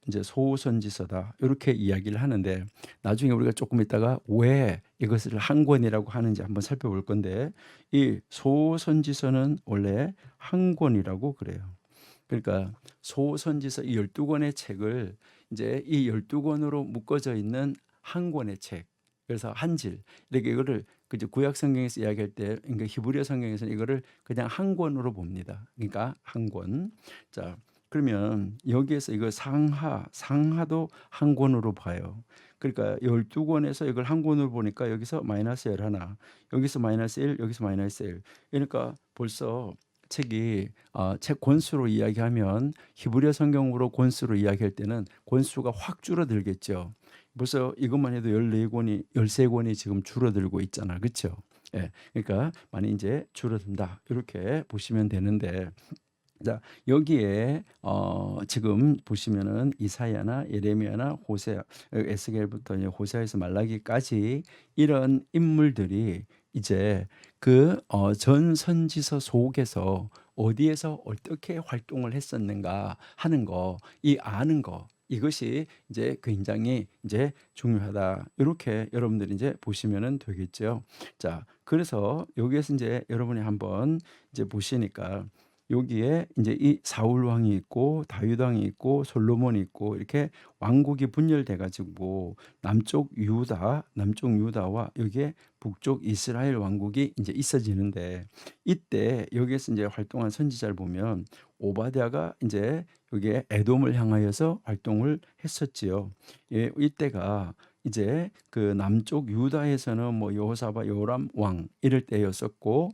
이제 소선지서다 이렇게 이야기를 하는데 나중에 우리가 조금 있다가 왜 이것을 한 권이라고 하는지 한번 살펴볼 건데 이 소선지서는 원래 한 권이라고 그래요. 그러니까 소선지서 이 12권의 책을 이제 이 12권으로 묶어져 있는 한 권의 책. 그래서 한질 이렇게 이거를 그저 구약 성경에서 이야기할 때 그러니까 히브리어 성경에서는 이거를 그냥 한 권으로 봅니다. 그러니까 한 권. 자, 그러면 여기에서 이거 상하도 한 권으로 봐요. 그러니까 12권에서 이걸 한 권으로 보니까 여기서 마이너스 11, 여기서 마이너스 1, 여기서 마이너스 1. 그러니까 벌써 책이 책 권수로 이야기하면 히브리어 성경으로 권수로 이야기할 때는 권수가 확 줄어들겠죠. 벌써 이것만 해도 14권이 13권이 지금 줄어들고 있잖아. 그렇죠? 예. 그러니까 많이 이제 줄어든다. 이렇게 보시면 되는데 자, 여기에 지금 보시면은 이사야나 예레미야나 호세아, 에스겔부터 이제 호세아에서 말라기까지 이런 인물들이 이제 그 전선지서 속에서 어디에서 어떻게 활동을 했었는가 하는 거, 이 아는 거 이것이 이제 굉장히 이제 중요하다. 이렇게 여러분들이 이제 보시면은 되겠죠. 자, 그래서 여기에서 이제 여러분이 한번 이제 보시니까 여기에 이제 이 사울 왕이 있고 다윗 왕이 있고 솔로몬이 있고 이렇게 왕국이 분열돼 가지고 남쪽 유다와 여기에 북쪽 이스라엘 왕국이 이제 있어지는데 이때 여기에서 이제 활동한 선지자를 보면 오바댜가 이제 여기에 에돔을 향하여서 활동을 했었지요. 예, 이때가 이제 그 남쪽 유다에서는 뭐 여호사밧 요람 왕 이럴 때였었고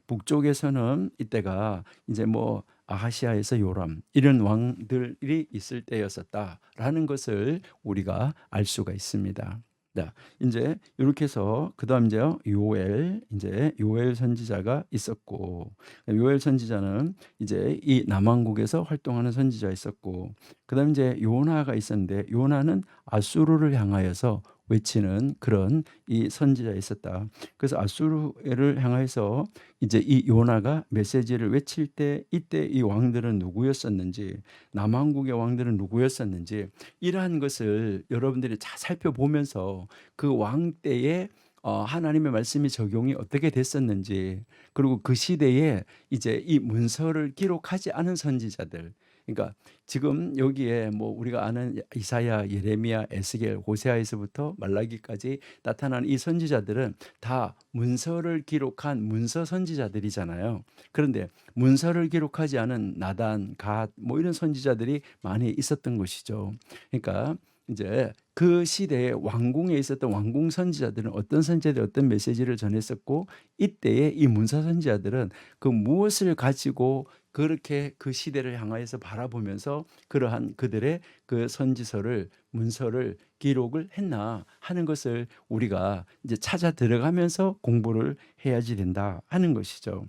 북쪽에서는 이때가 이제 뭐 아하시아에서 요람 이런 왕들이 있을 때였었다라는 것을 우리가 알 수가 있습니다. 자, 이제 이렇게 해서 그다음 이제 요엘 선지자가 있었고 요엘 선지자는 이제 이 남왕국에서 활동하는 선지자 있었고 그다음 이제 요나가 있었는데 요나는 아수르를 향하여서 외치는 그런 이 선지자가 있었다. 그래서 아수르를 향해서 이제 이 요나가 메시지를 외칠 때 이때 이 왕들은 누구였었는지, 남왕국의 왕들은 누구였었는지, 이러한 것을 여러분들이 잘 살펴보면서 그 왕 때에 하나님의 말씀이 적용이 어떻게 됐었는지, 그리고 그 시대에 이제 이 문서를 기록하지 않은 선지자들, 그러니까 지금 여기에 뭐 우리가 아는 이사야, 예레미야, 에스겔, 호세아에서부터 말라기까지 나타난 이 선지자들은 다 문서를 기록한 문서 선지자들이잖아요. 그런데 문서를 기록하지 않은 나단, 갓 뭐 이런 선지자들이 많이 있었던 것이죠. 그러니까 이제 그 시대에 왕궁에 있었던 왕궁 선지자들은 어떤 선지자들이 어떤 메시지를 전했었고, 이때의 이 문서 선지자들은 그 무엇을 가지고 그렇게 그 시대를 향하여서 바라보면서 그러한 그들의 그 선지서를 문서를 기록을 했나 하는 것을 우리가 이제 찾아 들어가면서 공부를 해야지 된다 하는 것이죠.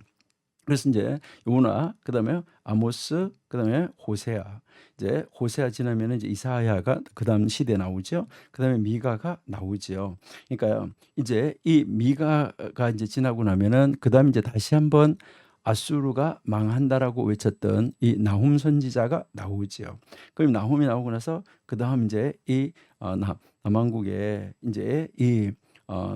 그래서 이제 요나, 그다음에 아모스, 그다음에 호세아. 이제 호세아 지나면은 이제 이사야가 그다음 시대에 나오죠. 그다음에 미가가 나오지요. 그러니까요. 이제 이 미가가 이제 지나고 나면은 그다음 이제 다시 한번 아수르가 망한다라고 외쳤던 이 나훔 선지자가 나오지요. 그럼 나훔이 나오고 나서 그다음 이제 이 남왕국에 이제 이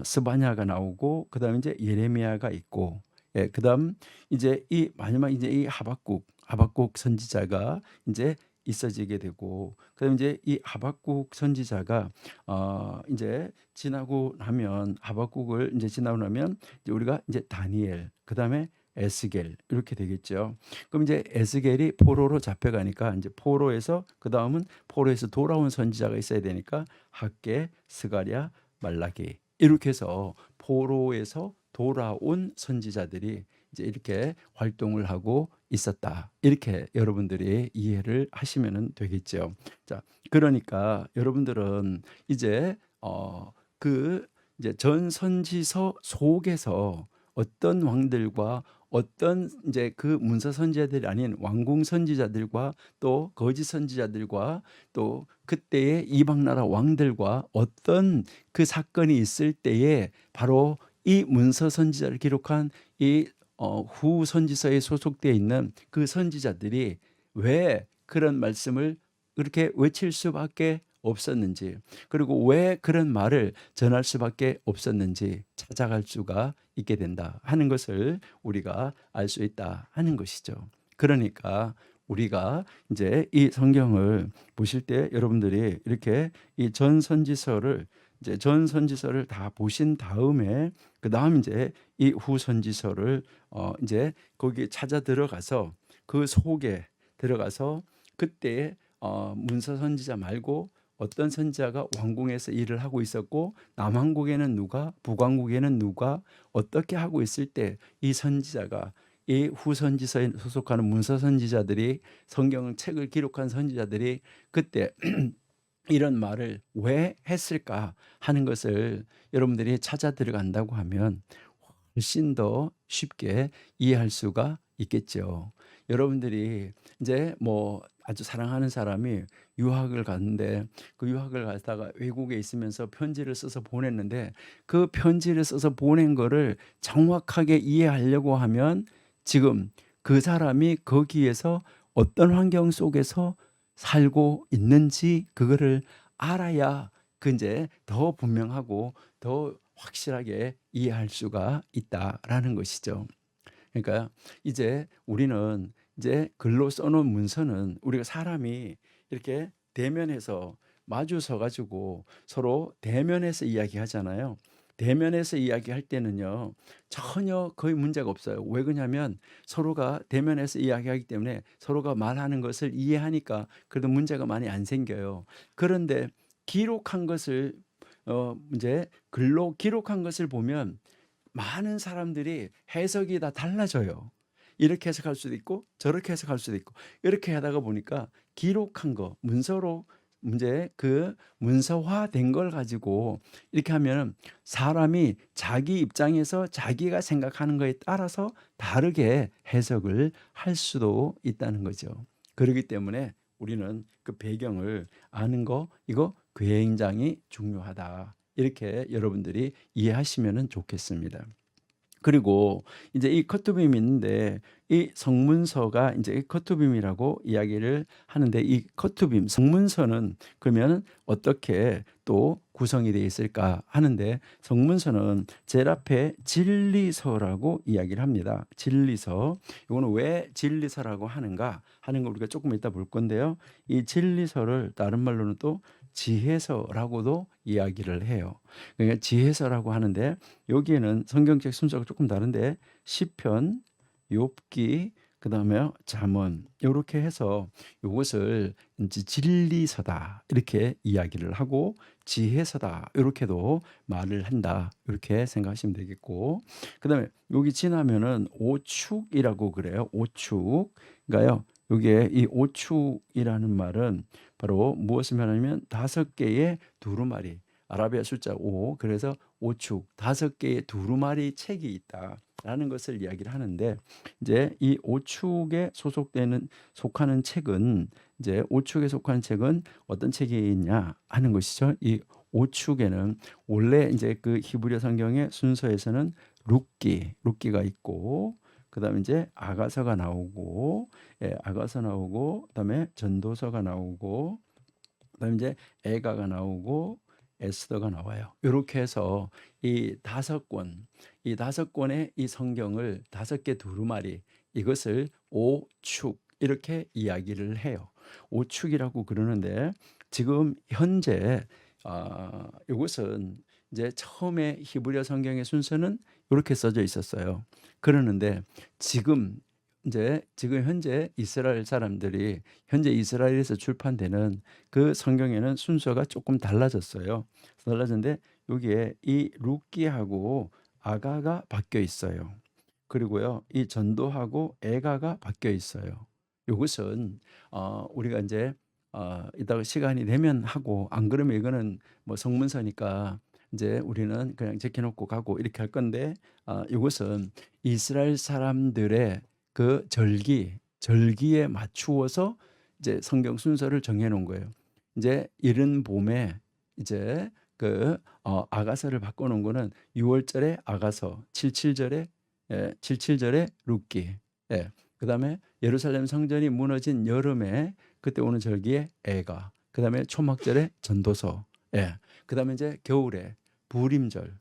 스바냐가 나오고, 그다음 이제 예레미야가 있고, 예, 그다음 이제 이 마지막 이제 이 하박국 선지자가 이제 있어지게 되고, 그다음 이제 이 하박국 선지자가 이제 지나고 나면, 하박국을 이제 지나고 나면 이제 우리가 이제 다니엘, 그다음에 에스겔 이렇게 되겠죠. 그럼 이제 에스겔이 포로로 잡혀가니까 이제 포로에서, 그다음은 포로에서 돌아온 선지자가 있어야 되니까 학개, 스가랴, 말라기, 이렇게 해서 포로에서 돌아온 선지자들이 이제 이렇게 활동을 하고 있었다. 이렇게 여러분들이 이해를 하시면 되겠죠. 자, 그러니까 여러분들은 이제 그 이제 전 선지서 속에서 어떤 왕들과 어떤 이제 그 문서 선지자들이 아닌 왕궁 선지자들과 또 거짓 선지자들과 또 그때의 이방 나라 왕들과 어떤 그 사건이 있을 때에 바로 이 문서 선지자를 기록한 이 후 선지서에 소속되어 있는 그 선지자들이 왜 그런 말씀을 그렇게 외칠 수밖에 없었는지, 그리고 왜 그런 말을 전할 수밖에 없었는지 찾아갈 수가 있게 된다 하는 것을 우리가 알 수 있다 하는 것이죠. 그러니까 우리가 이제 이 성경을 보실 때 여러분들이 이렇게 이 전 선지서를 이제 전 선지서를 다 보신 다음에 그다음 이제 이 후선지서를 이제 거기에 찾아 들어가서 그 속에 들어가서 그때 문서 선지자 말고 어떤 선지자가 왕궁에서 일을 하고 있었고, 남왕국에는 누가, 북왕국에는 누가 어떻게 하고 있을 때 이 선지자가, 이 후선지서에 소속하는 문서 선지자들이, 성경 책을 기록한 선지자들이 그때 이런 말을 왜 했을까 하는 것을 여러분들이 찾아 들어간다고 하면 훨씬 더 쉽게 이해할 수가 있겠죠. 여러분들이 이제 뭐 아주 사랑하는 사람이 유학을 갔는데, 그 유학을 갔다가 외국에 있으면서 편지를 써서 보냈는데, 그 편지를 써서 보낸 거를 정확하게 이해하려고 하면 지금 그 사람이 거기에서 어떤 환경 속에서 살고 있는지 그거를 알아야 그 이제 더 분명하고 더 확실하게 이해할 수가 있다라는 것이죠. 그러니까 이제 우리는 이제 글로 써놓은 문서는 우리가 사람이 이렇게 대면해서 마주 서 가지고 서로 대면해서 이야기하잖아요. 대면해서 이야기할 때는요, 전혀 거의 문제가 없어요. 왜 그러냐면 서로가 대면해서 이야기하기 때문에 서로가 말하는 것을 이해하니까 그래도 문제가 많이 안 생겨요. 그런데 기록한 것을 이제 글로 기록한 것을 보면 많은 사람들이 해석이 다 달라져요. 이렇게 해석할 수도 있고 저렇게 해석할 수도 있고, 이렇게 하다가 보니까 기록한 거, 문서로 이제 그 문서화된 걸 가지고 이렇게 하면 사람이 자기 입장에서 자기가 생각하는 거에 따라서 다르게 해석을 할 수도 있다는 거죠. 그렇기 때문에 우리는 그 배경을 아는 거, 이거 굉장히 중요하다. 이렇게 여러분들이 이해하시면은 좋겠습니다. 그리고 이제 이 커트빔이 있는데 이 성문서가 이제 이 커트빔이라고 이야기를 하는데 이 커트빔 성문서는 그러면 어떻게 또 구성이 되어 있을까 하는데 성문서는 제일 앞에 진리서라고 이야기를 합니다. 진리서. 이거는 왜 진리서라고 하는가 하는 거 우리가 조금 이따 볼 건데요. 이 진리서를 다른 말로는 또 지혜서라고도 이야기를 해요. 그러니까 지혜서라고 하는데 여기에는 성경책 순서가 조금 다른데 시편, 욥기, 그다음에 잠언 요렇게 해서 요것을 이제 진리서다 이렇게 이야기를 하고 지혜서다 요렇게도 말을 한다 이렇게 생각하시면 되겠고 그다음에 여기 지나면은 오축이라고 그래요. 오축. 그러니까요. 요게 이 오축이라는 말은 바로 무엇을 말하냐면 5개의 두루마리 아라비아 숫자 5 그래서 오축 5개의 두루마리 책이 있다라는 것을 이야기를 하는데 이제 이 오축에 속하는 책은 이제 오축에 속하는 책은 어떤 책이 있냐 하는 것이죠. 이 오축에는 원래 이제 그 히브리어 성경의 순서에서는 룻기가 있고 그다음에 이제 아가서가 나오고 아가서 나오고 그다음에 전도서가 나오고 그다음에 이제 에가가 나오고 에스더가 나와요. 이렇게 해서 이 5권, 이 5권의 이 성경을 5개 두루마리 이것을 오축 이렇게 이야기를 해요. 오축이라고 그러는데 지금 현재 이것은 이제 처음에 히브리어 성경의 순서는 이렇게 써져 있었어요. 그러는데 지금 현재 이스라엘 사람들이 현재 이스라엘에서 출판되는 그 성경에는 순서가 조금 달라졌어요. 달라졌는데 여기에 이 룻기하고 아가가 바뀌어 있어요. 그리고요, 이 전도하고 에가가 바뀌어 있어요. 이것은 우리가 이제 이따가 시간이 되면 하고 안 그러면 이거는 뭐 성문서니까 이제 우리는 그냥 제껴놓고 가고 이렇게 할 건데 이것은 이스라엘 사람들의 그 절기에 맞추어서 이제 성경 순서를 정해 놓은 거예요. 이제 이른 봄에 이제 그 아가서를 바꿔 놓은 거는 6월절에 아가서, 77절에 룻기. 예. 그다음에 예루살렘 성전이 무너진 여름에 그때 오는 절기에 애가. 그다음에 초막절에 전도서. 예. 그다음에 이제 겨울에 부림절에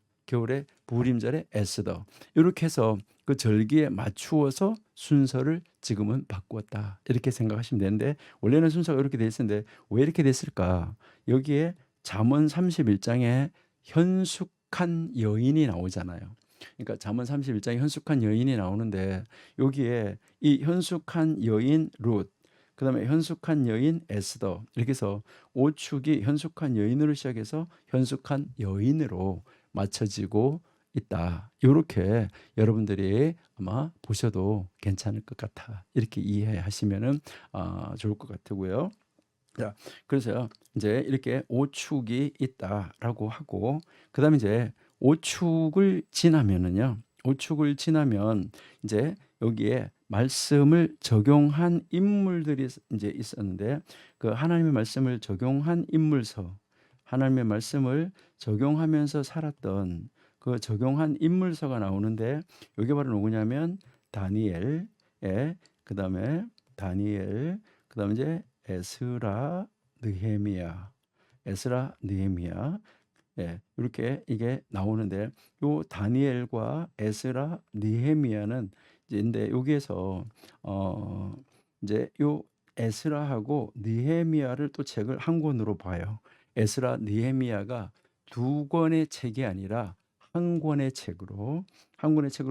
에스더. 이렇게 해서 그 절기에 맞추어서 순서를 지금은 바꾸었다. 이렇게 생각하시면 되는데 원래는 순서가 이렇게 돼 있었는데 왜 이렇게 됐을까? 여기에 잠언 31장에 현숙한 여인이 나오잖아요. 그러니까 잠언 31장에 현숙한 여인이 나오는데 여기에 이 현숙한 여인 룻, 그다음에 현숙한 여인 에스더 이렇게 해서 오축이 현숙한 여인으로 시작해서 현숙한 여인으로 맞춰지고 있다. 이렇게 여러분들이 아마 보셔도 괜찮을 것 같아. 이렇게 이해하시면은 좋을 것 같고요. 자, 그래서요, 이제 이렇게 오축이 있다라고 하고, 그다음에 이제 오축을 지나면은요, 오축을 지나면 이제 여기에 말씀을 적용한 인물들이 이제 있었는데, 그 하나님의 말씀을 적용한 인물서, 하나님의 말씀을 적용하면서 살았던 그 적용한 인물서가 나오는데, 여기 바로 누구냐면 다니엘, 그다음에 다니엘, 그다음에 이제 에스라, 느헤미야, 이렇게 이게 나오는데 요 다니엘과 에스라, 느헤미야는 이제 근데 여기에서 이제 요 에스라하고 느헤미야를 또 책을 한 권으로 봐요. 에스라, 느헤미야가 두 권의 책이 아니라 한 권의 책으로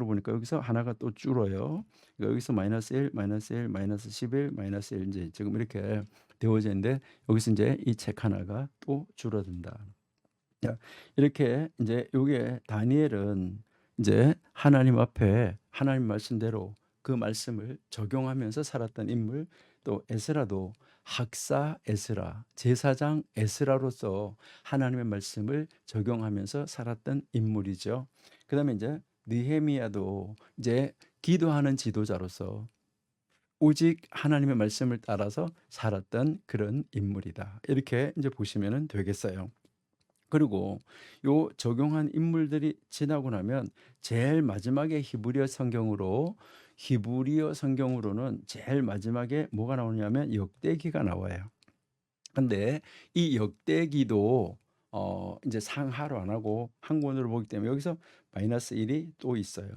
보니까 여기서 하나가 또 줄어요. 그러니까 여기서 -1, -1, -11, -1 이제 지금 이렇게 되어져 있는데 여기서 이제 이 책 하나가 또 줄어든다. 자, 이렇게 이제 요게 다니엘은 이제 하나님 앞에 하나님 말씀대로 그 말씀을 적용하면서 살았던 인물, 또 에스라도 학사 에스라, 제사장 에스라로서 하나님의 말씀을 적용하면서 살았던 인물이죠. 그다음에 이제 느헤미야도 이제 기도하는 지도자로서 오직 하나님의 말씀을 따라서 살았던 그런 인물이다. 이렇게 이제 보시면 되겠어요. 그리고 요 적용한 인물들이 지나고 나면 제일 마지막에 히브리어 성경으로는 제일 마지막에 뭐가 나오냐면 역대기가 나와요. 근데 이 역대기도 인제 상하로 안 하고 한 권으로 보기 때문에 여기서 -1이 또 있어요.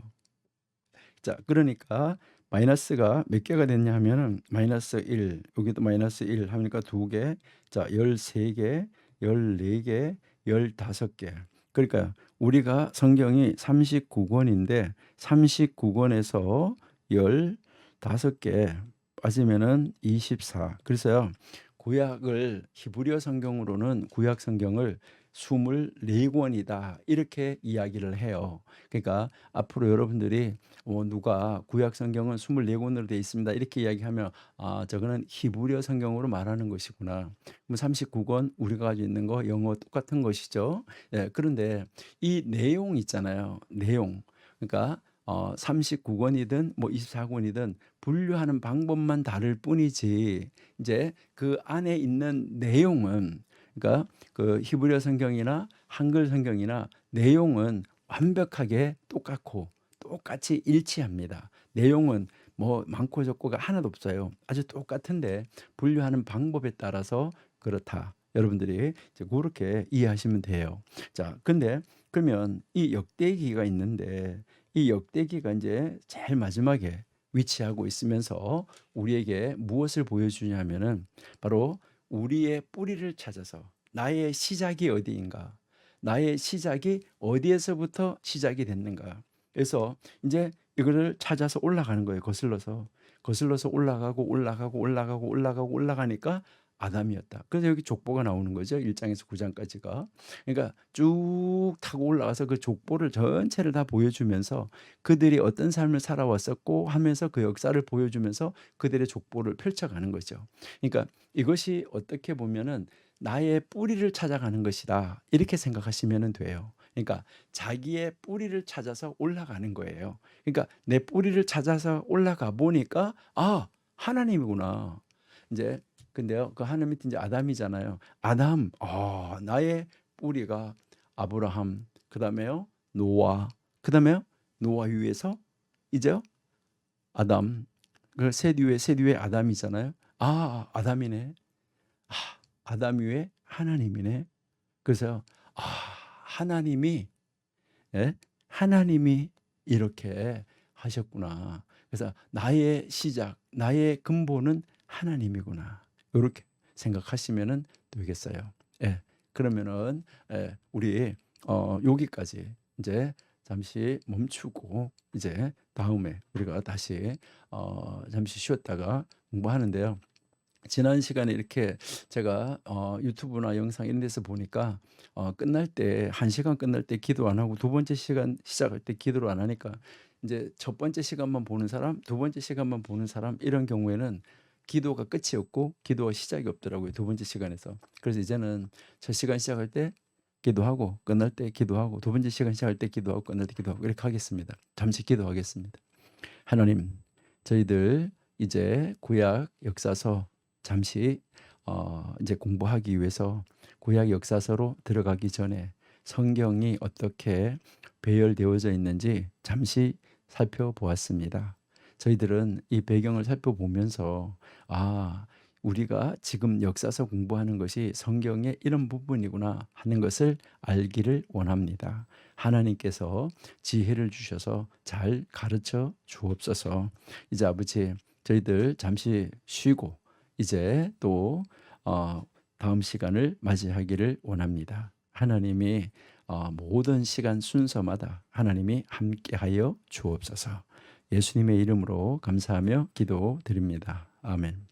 자, 그러니까 마이너스가 몇 개가 됐냐 하면은 -1, 여기도 -1 하니까 2 개, 자 13 개, 14 개, 15 개. 그러니까 우리가 성경이 39 권인데 39 권에서 15개 빠지면은 24. 그래서요. 구약을 히브리어 성경으로는 구약 성경을 24 권이다. 이렇게 이야기를 해요. 그러니까 앞으로 여러분들이 누가 구약 성경은 24 권으로 되어 있습니다. 이렇게 이야기하면 저거는 히브리어 성경으로 말하는 것이구나. 그럼 39 권 우리가 가지고 있는 거 영어 똑같은 것이죠. 예, 그런데 이 내용 있잖아요. 내용. 그러니까 39 권이든 뭐 24 권이든 분류하는 방법만 다를 뿐이지 이제 그 안에 있는 내용은, 그러니까 그 히브리어 성경이나 한글 성경이나 내용은 완벽하게 똑같고 똑같이 일치합니다. 내용은 뭐 많고 적고가 하나도 없어요. 아주 똑같은데 분류하는 방법에 따라서 그렇다. 여러분들이 이제 그렇게 이해하시면 돼요. 자, 근데 그러면 이 역대기가 있는데 이 역대기가 이제 제일 마지막에 위치하고 있으면서 우리에게 무엇을 보여주냐면은 바로 우리의 뿌리를 찾아서 나의 시작이 어디인가, 나의 시작이 어디에서부터 시작이 됐는가. 그래서 이제 이거를 찾아서 올라가는 거예요. 거슬러서 올라가고 올라가고 올라가고 올라가고 올라가니까 아담이었다. 그래서 여기 족보가 나오는 거죠. 1장에서 9장까지가. 그러니까 쭉 타고 올라가서 그 족보를 전체를 다 보여주면서 그들이 어떤 삶을 살아왔었고 하면서 그 역사를 보여주면서 그들의 족보를 펼쳐가는 거죠. 그러니까 이것이 어떻게 보면은 나의 뿌리를 찾아가는 것이다. 이렇게 생각하시면 돼요. 그러니까 자기의 뿌리를 찾아서 올라가는 거예요. 그러니까 내 뿌리를 찾아서 올라가 보니까 하나님이구나. 이제 근데요. 그 하나님 밑에 이제 아담이잖아요. 아담, 나의 뿌리가 아브라함, 그다음에요. 노아, 그다음에요. 노아 위에서 이제요. 아담. 그 셋 위에 아담이잖아요. 아담이네. 아, 아담 위에 하나님이네. 그래서 하나님이, 예? 하나님이 이렇게 하셨구나. 그래서 나의 시작, 나의 근본은 하나님이구나. 이렇게 생각하시면 되겠어요. 예. 그러면은 우리 여기까지 이제 잠시 멈추고 이제 다음에 우리가 다시 잠시 쉬었다가 공부하는데요. 지난 시간에 이렇게 제가 유튜브나 영상 이런 데서 보니까 끝날 때 1 시간 끝날 때 기도 안 하고 두 번째 시간 시작할 때 기도를 안 하니까 이제 첫 번째 시간만 보는 사람, 두 번째 시간만 보는 사람 이런 경우에는 기도가 끝이 없고 기도가 시작이 없더라고요, 두 번째 시간에서. 그래서 이제는 첫 시간 시작할 때 기도하고 끝날 때 기도하고 두 번째 시간 시작할 때 기도하고 끝날 때 기도하고 이렇게 하겠습니다. 잠시 기도하겠습니다. 하나님, 저희들 이제 구약 역사서 잠시 이제 공부하기 위해서 구약 역사서로 들어가기 전에 성경이 어떻게 배열되어져 있는지 잠시 살펴보았습니다. 저희들은 이 배경을 살펴보면서 우리가 지금 역사서 공부하는 것이 성경의 이런 부분이구나 하는 것을 알기를 원합니다. 하나님께서 지혜를 주셔서 잘 가르쳐 주옵소서. 이제 아버지, 저희들 잠시 쉬고 이제 또 다음 시간을 맞이하기를 원합니다. 하나님이 모든 시간 순서마다 하나님이 함께하여 주옵소서. 예수님의 이름으로 감사하며 기도드립니다. 아멘.